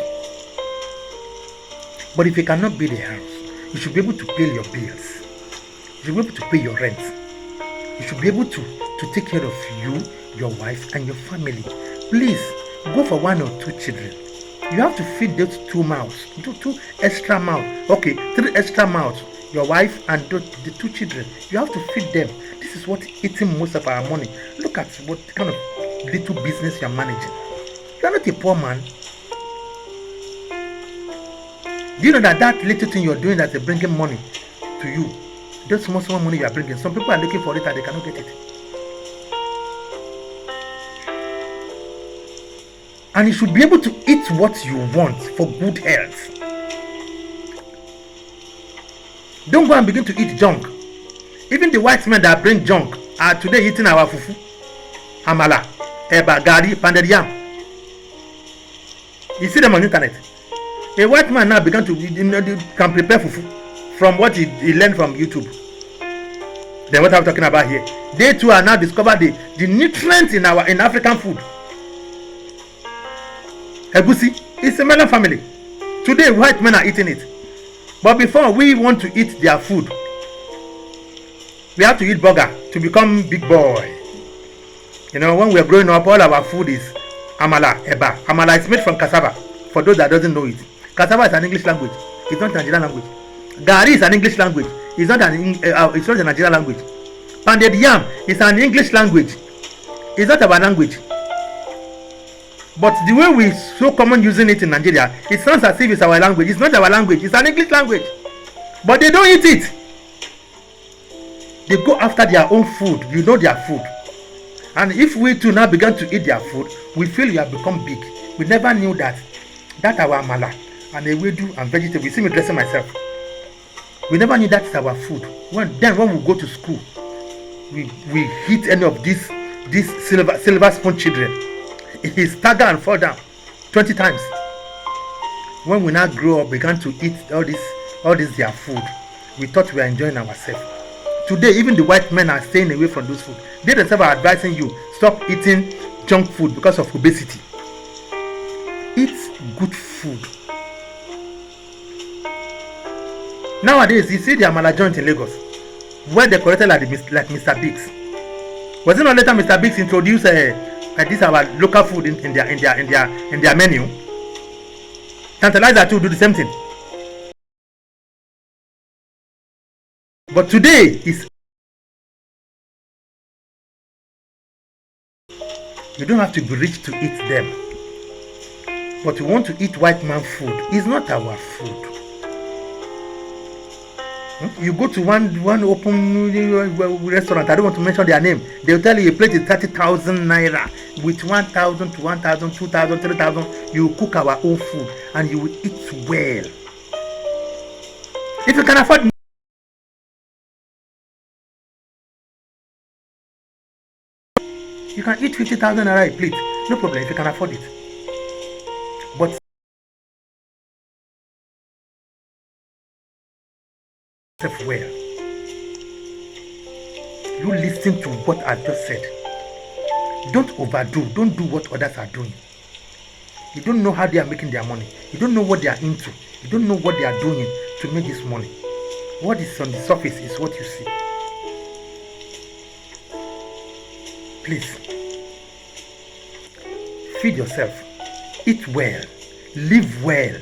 A: But if you cannot build a house, you should be able to pay your bills. You should be able to pay your rent. You should be able to take care of you, your wife, and your family. Please, go for 1 or 2 children. You have to feed those 2 mouths, 2 extra mouths. Okay, 3 extra mouths. Your wife and the 2 children. You have to feed them. This is what eating most of our money. Look at what kind of little business you are managing. You are not a poor man. Do you know that little thing you are doing that is bringing money to you? That small money you are bringing. Some people are looking for it and they cannot get it. And you should be able to eat what you want for good health. Don't go and begin to eat junk. Even the white men that bring junk are today eating our fufu, amala, eba, gari, pounded yam. You see them on the internet. A white man now began to can prepare fufu from what he learned from YouTube. Then what I'm talking about here, they too are now discovered the nutrients in African food. Egusi, it's a melon family. Today white men are eating it. But before we want to eat their food, we have to eat burger to become big boy. You know, when we are growing up, all our food is amala, eba. Amala is made from cassava. For those that doesn't know it, cassava is an English language. It's not a Nigerian language. Gari is an English language. It's not a Nigerian language. Pounded yam is an English language. It's not our language. But the way we so common using it in Nigeria, it sounds as if it's our language. It's not our language. It's an English language. But they don't eat it. They go after their own food. You know their food. And if we too now begin to eat their food, we feel we have become big. We never knew that our amala and ewedu and vegetable. You see me dressing myself. We never knew that's our food. When we go to school, we hit any of these silver spoon children. He stagger and fall down 20 times. When we now grow up, began to eat all this their food, we thought we were enjoying ourselves. Today, even the white men are staying away from those food. They themselves are advising you, stop eating junk food because of obesity. Eat good food. Nowadays, you see the amala joint in Lagos, where they collected like Mr. Biggs. Was it not later Mr. Biggs introduced this our local food in their menu? Tantalizer too do the same thing. But today is you don't have to be rich to eat them. But you want to eat white man food. It's not our food. You go to one open restaurant, I don't want to mention their name. They'll tell you a plate is 30,000 naira. With 1,000 to 1,000, 2,000, 3,000, you cook our own food and you will eat well. If you can afford, you can eat 50,000 naira a plate. No problem if you can afford it. But well, you listen to what I just said. Don't overdo. Don't do what others are doing. You don't know how they are making their money. You don't know what they are into. You don't know what they are doing to make this money. What is on the surface is what you see. Please, feed yourself. Eat well. Live well.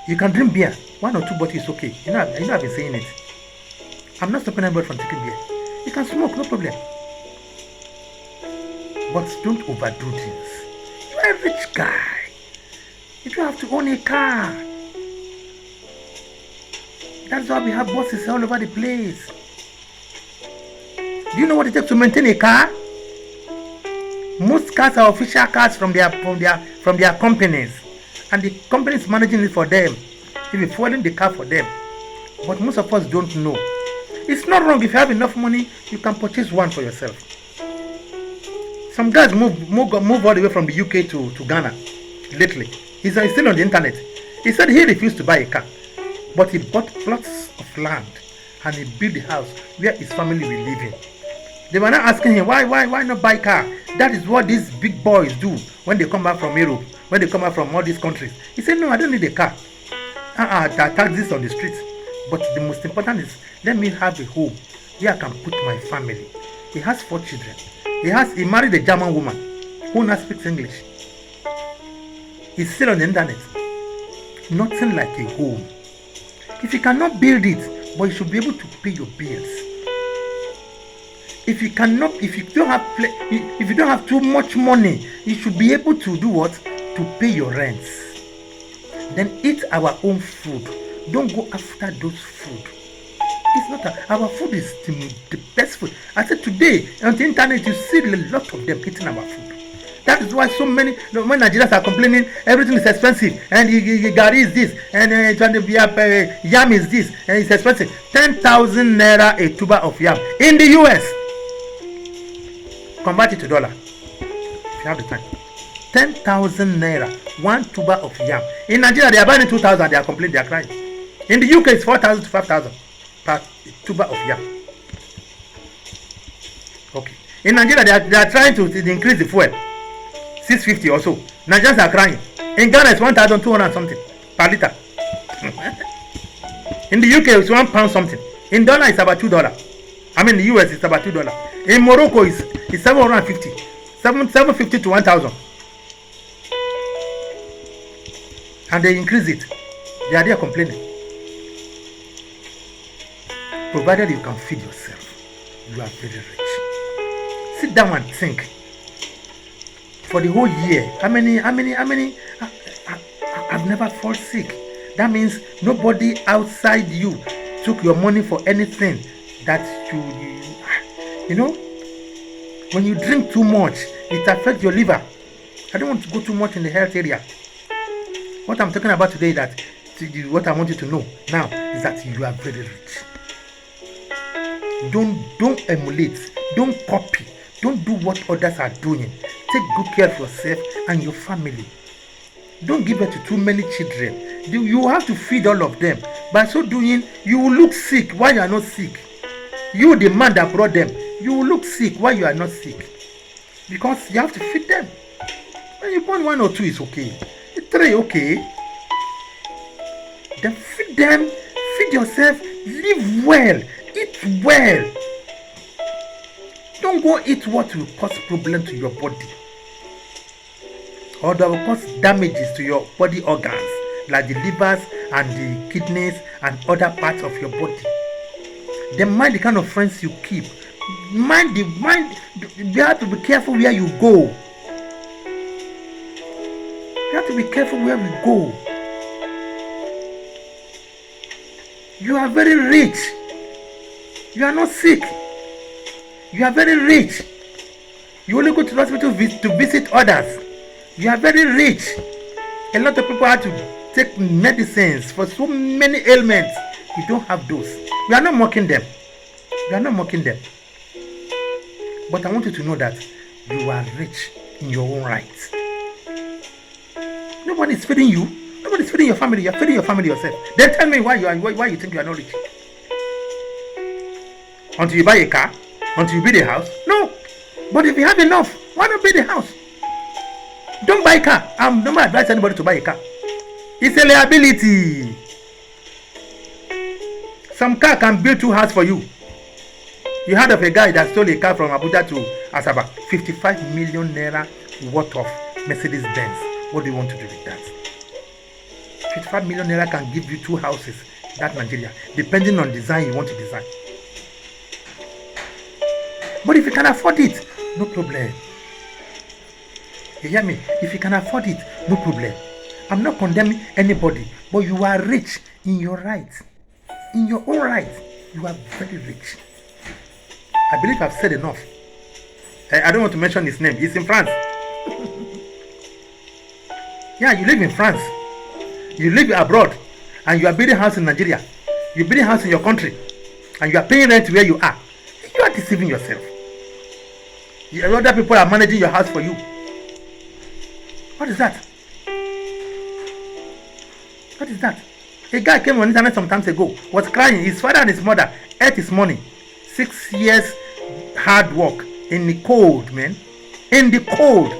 A: You can drink beer. 1 or 2 bottles is okay. You know I've been saying it. I'm not stopping anybody from taking beer. You can smoke, no problem. But don't overdo things. You're a rich guy. You don't have to own a car. That's why we have buses all over the place. Do you know what it takes to maintain a car? Most cars are official cars from their companies, and the company is managing it for them, even fueling the car for them. But most of us don't know. It's not wrong if you have enough money, you can purchase one for yourself. Some guys move all the way from the UK to Ghana lately. He's still on the internet. He said he refused to buy a car, but he bought plots of land and he built the house where his family will live in. They were not asking him why not buy a car. That is what these big boys do when they come back from Europe, when they come back from all these countries. He said, no, I don't need a car. I attack this on the streets. But the most important is, let me have a home where I can put my family. He has 4 children. He married a German woman who now speaks English. He's still on the internet. Nothing like a home. If you cannot build it, but you should be able to pay your bills. If you don't have too much money, you should be able to do what? To pay your rents. Then eat our own food. Don't go after those food. It's not our food is the best food. I said today on the internet you see a lot of them eating our food. That is why so many, when Nigerians are complaining, everything is expensive, and gari is this, and yam is this, and it's expensive. 10,000 naira a tuber of yam in the US. Convert it to dollar if you have the time. 10,000 naira, one tuber of yam. In Nigeria, they are buying 2,000. They are complaining, they are crying. In the UK, it's 4,000 to 5,000 per tuber of yam. Okay. In Nigeria, they are trying to increase the fuel, 650 or so. Nigerians are crying. In Ghana, it's 1,200 something per liter. In the UK, it's £1 something. In dollar, it's about $2. I mean, the US, it's about $2. In Morocco, it's 750, 750 to 1,000. And they increase it. They are there complaining. Provided you can feed yourself, you are very rich. Sit down and think. For the whole year, how many? I've never fall sick. That means nobody outside you took your money for anything that you know. When you drink too much, it affects your liver. I don't want to go too much in the health area. What I'm talking about today, what I want you to know now is that you are very rich. Don't emulate, don't copy, don't do what others are doing. Take good care of yourself and your family. Don't give birth to too many children. You have to feed all of them. By so doing, you will look sick while you are not sick. You, the man that brought them, you will look sick while you are not sick. Because you have to feed them. When you born 1 or 2, it's okay. 3, okay. Then feed them, feed yourself, live well, eat well. Don't go eat what will cause problem to your body, or that will cause damages to your body organs, like the livers and the kidneys and other parts of your body. Then mind the kind of friends you keep. You have to be careful where you go. You have to be careful where we go. You are very rich. You are not sick. You are very rich. You only go to the hospital to visit others. You are very rich. A lot of people have to take medicines for so many ailments. You don't have those. We are not mocking them. We are not mocking them. But I want you to know that you are rich in your own right. Nobody is feeding you. Nobody is feeding your family. You are feeding your family yourself. Then tell me why you think you are not rich. Until you buy a car, until you build a house. No. But if you have enough, why not build a house? Don't buy a car. I'm never advise anybody to buy a car. It's a liability. Some car can build 2 houses for you. You heard of a guy that stole a car from Abuja to Asaba, 55 million naira worth of Mercedes Benz. What do you want to do with that? 55 million naira can give you 2 houses in that Nigeria, depending on design you want to design. But if you can afford it, no problem. You hear me? If you can afford it, no problem. I'm not condemning anybody, but you are rich in your right. In your own right, you are very rich. I believe I've said enough. I don't want to mention his name. He's in France. Yeah, you live in France. You live abroad, and you are building a house in Nigeria. You building a house in your country, and you are paying rent where you are. You are deceiving yourself. Other people are managing your house for you. What is that? What is that? A guy came on the internet some time ago, was crying. His father and his mother ate his money. 6 years hard work in the cold, man. In the cold.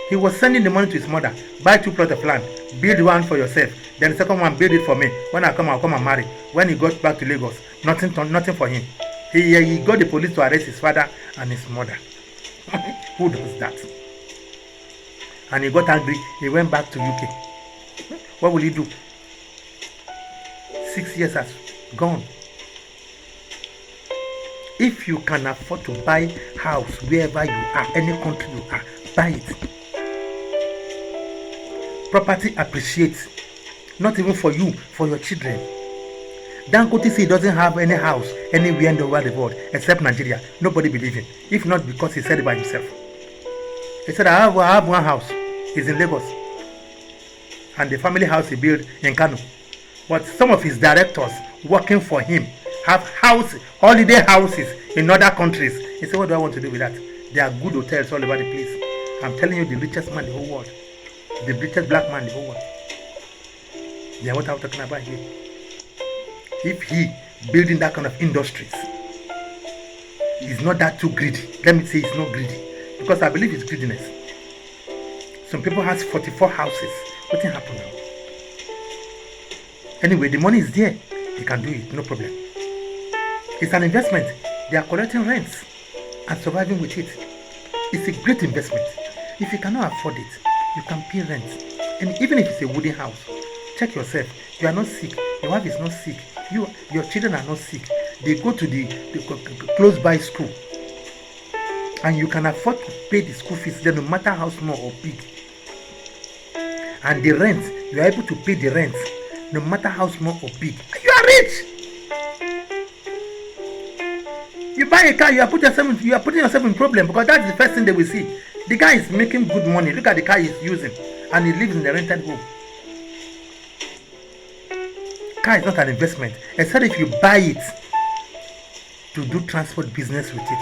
A: He was sending the money to his mother. Buy 2 plots of land. Build one for yourself. Then the second one, build it for me. When I come, I'll come and marry. When he got back to Lagos, nothing for him. He got the police to arrest his father and his mother. Who does that? And he got angry. He went back to UK. What will he do? 6 years has gone. If you can afford to buy house wherever you are, any country you are, buy it. Property appreciates. Not even for you, for your children. Dangote say he doesn't have any house anywhere in the world except Nigeria. Nobody believes him. If not because he said it by himself. He said, I have one house. He's in Lagos. And the family house he built in Kano. But some of his directors working for him have holiday houses in other countries. He said, what do I want to do with that? There are good hotels all over the place. I'm telling you, the richest man in the whole world. The richest black man in the whole world. Yeah, what I'm talking about here. If he building that kind of industries, he's not that too greedy. Let me say he's not greedy. Because I believe it's greediness. Some people has 44 houses. What thing happen now? Anyway, the money is there. They can do it, no problem. It's an investment. They are collecting rents and surviving with it. It's a great investment. If you cannot afford it, you can pay rent. And even if it's a wooden house, check yourself. You are not sick. Your wife is not sick. Your children are not sick. They go to the close by school. And you can afford to pay the school fees there no matter how small or big. And the rent, you are able to pay the rent no matter how small or big. You are rich. You buy a car, you are putting yourself in problem because that's the first thing they will see. The guy is making good money. Look at the car he's using, and he lives in the rented home. Car is not an investment, except if you buy it to do transport business with it.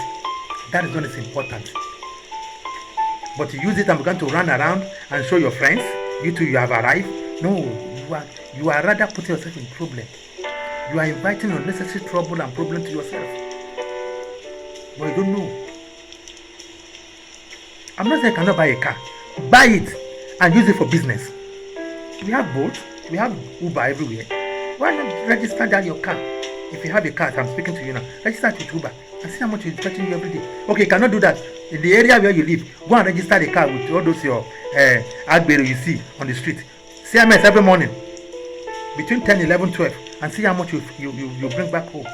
A: That is when it's important. But you use it and begin to run around and show your friends, you have arrived. No, you are rather putting yourself in problem. You are inviting unnecessary trouble and problem to yourself. But you don't know. I'm not saying I cannot buy a car. Buy it and use it for business. We have Bolt, we have Uber everywhere. Why not register that your car? If you have a car, I'm speaking to you now, register it with Uber and see how much it's fetching you every day. Okay, you cannot do that. In the area where you live, go and register the car with all those your Agbero you see on the street. CMS every morning between 10, 11, 12 and see how much you bring back home.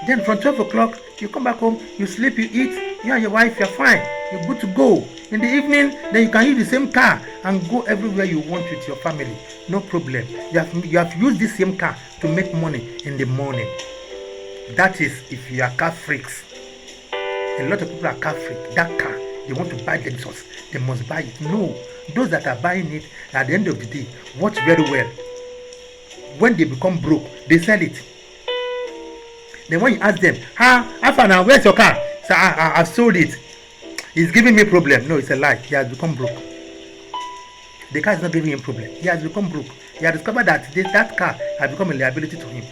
A: Then from 12 o'clock, you come back home, you sleep, you eat, you and your wife, you're fine. You're good to go. In the evening, then you can use the same car and go everywhere you want with your family. No problem. You have used this same car to make money in the morning. That is if you are car freaks. A lot of people are car freaks. That car, they want to buy themselves. They must buy it. No. Those that are buying it, at the end of the day, watch very well. When they become broke, they sell it. Then when you ask them, now, where's your car? So I've sold it. He's giving me problem. No, it's a lie. He has become broke. The car is not giving him problem. He has become broke. He has discovered that that car has become a liability to him.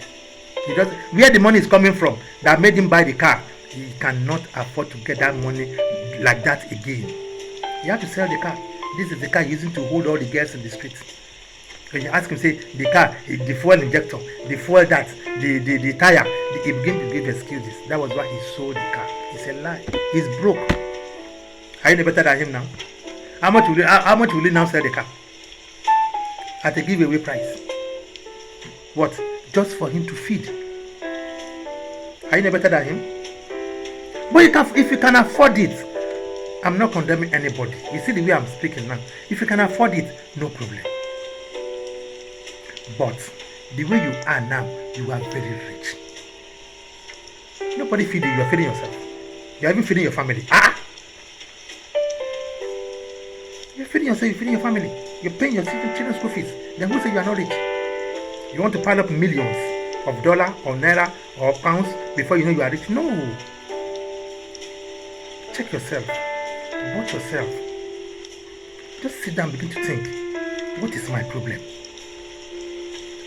A: Where the money is coming from that made him buy the car, he cannot afford to get that money like that again. You have to sell the car. This is the car using to hold all the girls in the streets. When you ask him, say, the car, the fuel injector, the fuel that, the tire, he begin to give excuses. That was why he sold the car. It's a lie. He's broke. Are you better than him now? How much will he now sell the car? At a giveaway price. What? Just for him to feed. Are you better than him? But if you can afford it, I'm not condemning anybody. You see the way I'm speaking now. If you can afford it, no problem. But the way you are now, you are very rich. Nobody feeding you, are feeding yourself. You are even feeding your family. You're feeding yourself, you're feeding your family. You're paying your children's school fees. Then who say you are not rich? You want to pile up millions of dollars or naira or pounds before you know you are rich? No. Check yourself. Watch yourself. Just sit down and begin to think. What is my problem?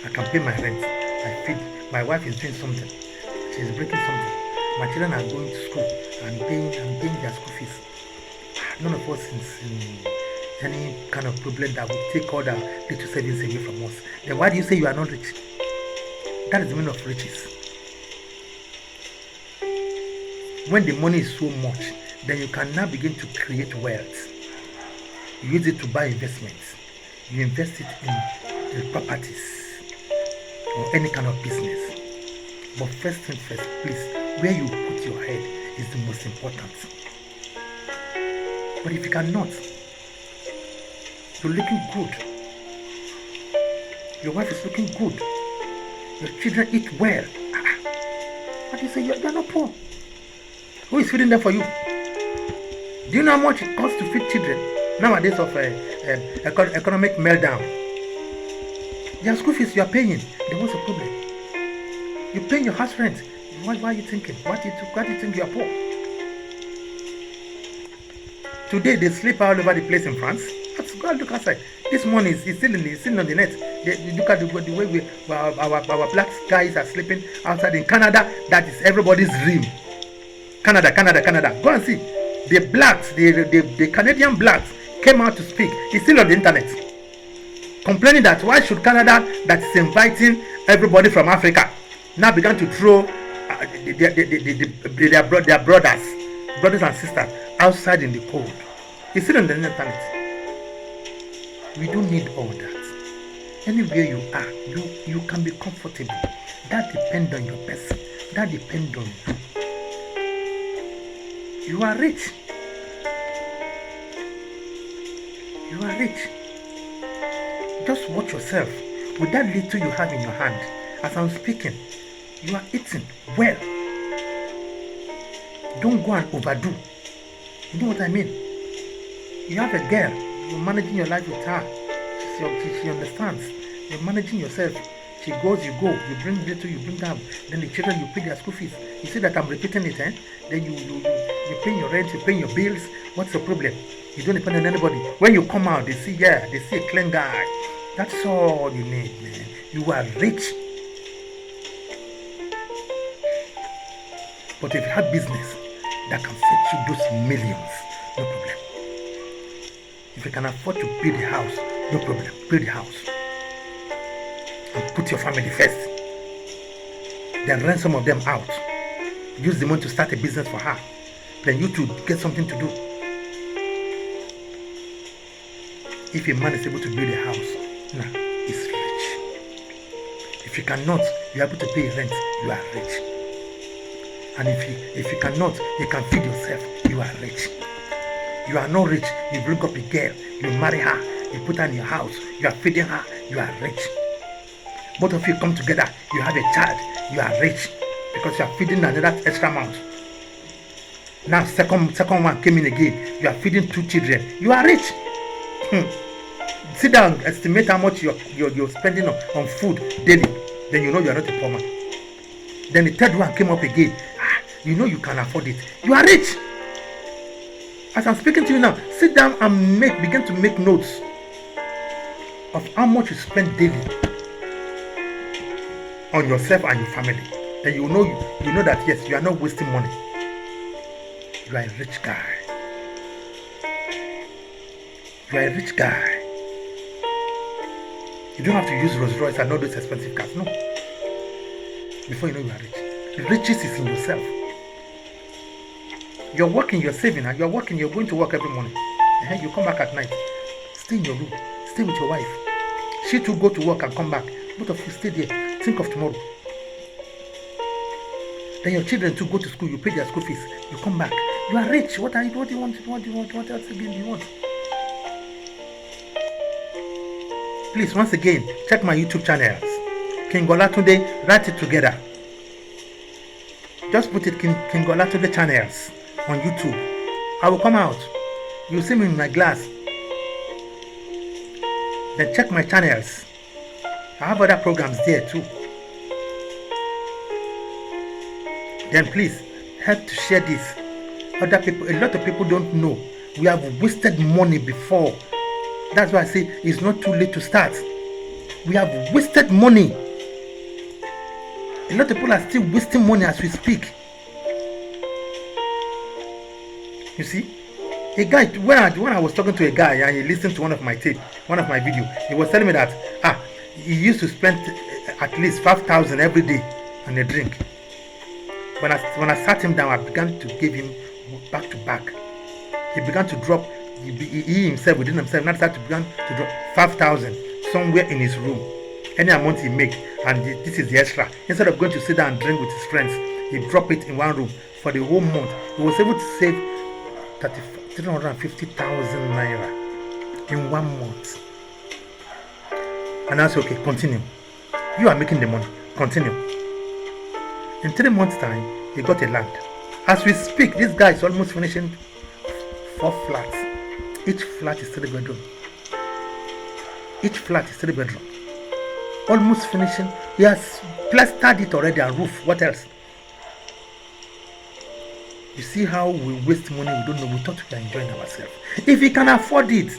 A: I can pay my rent. I feed. My wife is doing something. She's breaking something. My children are going to school. I'm paying their school fees. None of us is in any kind of problem that will take all the little savings away from us. Then why do you say you are not rich? That is the meaning of riches. When the money is so much, then you can now begin to create wealth. You use it to buy investments. You invest it in properties or any kind of business. But first thing first, please, where you put your head is the most important. But if you cannot, you're looking good. Your wife is looking good. Your children eat well. What do you say? You're not poor. Who is feeding them for you? Do you know how much it costs to feed children nowadays of economic meltdown? Their school fees you are paying. Then what's the problem? You're paying your house rent. Why are you thinking? Why do you think you are poor? Today they sleep all over the place in France. Let's go and look outside. This morning is still on the net. They look at the way our black guys are sleeping outside in Canada. That is everybody's dream. Canada. Go and see. The blacks, the Canadian blacks came out to speak. It's still on the internet, complaining that why should Canada, that is inviting everybody from Africa, now began to throw their brothers and sisters outside in the cold. It's still on the internet. We don't need all that. Anywhere you are, you can be comfortable. That depends on your person. That depends on you. You are rich. You are rich. Just watch yourself. With that little you have in your hand, as I'm speaking, you are eating well. Don't go and overdo. You know what I mean? You have a girl, you're managing your life with her. She understands. You're managing yourself. She goes, you go. You bring little, you bring down. Then the children, you pay their school fees. You see that I'm repeating it, eh? Then you pay your rent, you pay your bills. What's the problem? You don't depend on anybody. When you come out, they see a clean guy. That's all you need, man. You are rich. But if you have business that can fetch you those millions, no problem. If you can afford to build a house, no problem. Build a house. And put your family first. Then rent some of them out. Use the money to start a business for her. Then you two get something to do. If a man is able to build a house, now he's rich. If you cannot, you are able to pay rent, you are rich. And if you cannot, you can feed yourself, you are rich. You are not rich, you bring up a girl, you marry her, you put her in your house, you are feeding her, you are rich. Both of you come together, you have a child, you are rich. Because you are feeding another extra amount. Now second one came in again, you are feeding 2 children, you are rich. Sit down, estimate how much you're spending on food daily. Then you know you are not a poor man. Then the third one came up again. You know you can afford it. You are rich. As I'm speaking to you now, sit down and begin to make notes of how much you spend daily on yourself and your family. Then you know that yes, you are not wasting money. You are a rich guy. You are a rich guy. You don't have to use Rolls Royce and all those expensive cars. No. Before you know you are rich. The riches is in yourself. You're working, you're saving, and you're working, you're going to work every morning. And you come back at night. Stay in your room. Stay with your wife. She too go to work and come back. Both of you stay there. Think of tomorrow. Then your children too go to school. You pay their school fees. You come back. You are rich. What do you want? What else again do you want? Please, once again, check my YouTube channels. Kingolatunde, write it together. Just put it Kingolatunde channels on YouTube. I will come out. You'll see me in my glass. Then check my channels. I have other programs there too. Then please help to share this. Other people, a lot of people don't know. We have wasted money before. That's why I say it's not too late to start. We have wasted money. A lot of people are still wasting money as we speak. You see, a guy, when I was talking to a guy and he listened to one of my video, he was telling me that he used to spend at least 5,000 every day on a drink. When I sat him down, I began to give him back to back. He began to drop. He himself, within himself, now started to begin to drop 5,000 somewhere in his room. Any amount he make, and this is the extra. Instead of going to sit down and drink with his friends, he drop it in one room for the whole month. He was able to save 350,000 naira in 1 month. And I said, okay, continue. You are making the money. Continue. In 3 months' time, he got a land. As we speak, this guy is almost finishing 4 flats. Each flat is 3 bedroom. Each flat is 3 bedroom. Almost finishing. He has plastered it already and roof. What else? You see how we waste money, we don't know. We thought we are enjoying ourselves. If you can afford it,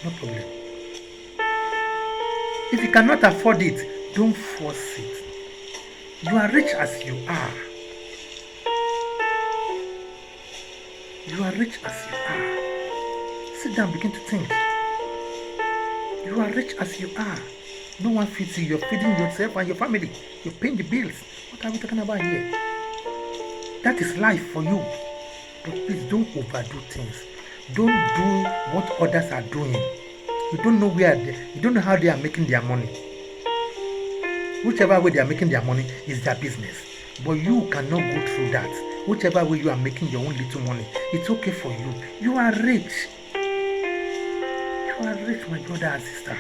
A: no problem. If you cannot afford it, don't force it. You are rich as you are. You are rich as you are. Sit down, begin to think. You are rich as you are. No one feeds you. You're feeding yourself and your family. You're paying the bills. What are we talking about here? That is life for you. But please don't overdo things. Don't do what others are doing. You don't know you don't know how they are making their money. Whichever way they are making their money is their business. But you cannot go through that. Whichever way you are making your own little money, it's okay for you. You are rich. You are rich, my brother and sister.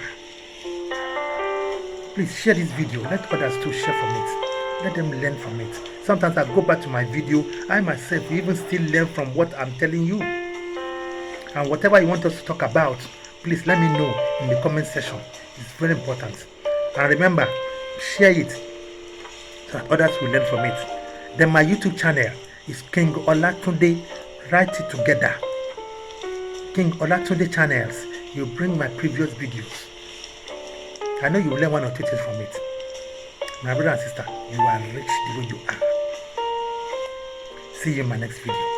A: Please share this video. Let others too share from it. Let them learn from it. Sometimes I go back to my video. I myself even still learn from what I'm telling you. And whatever you want us to talk about, please let me know in the comment section. It's very important. And remember, share it so that others will learn from it. Then my YouTube channel is Kingolatunde. Write it together. Kingolatunde channels. You bring my previous videos. I know you will learn one or two things from it. My brother and sister, you are rich the way you are. See you in my next video.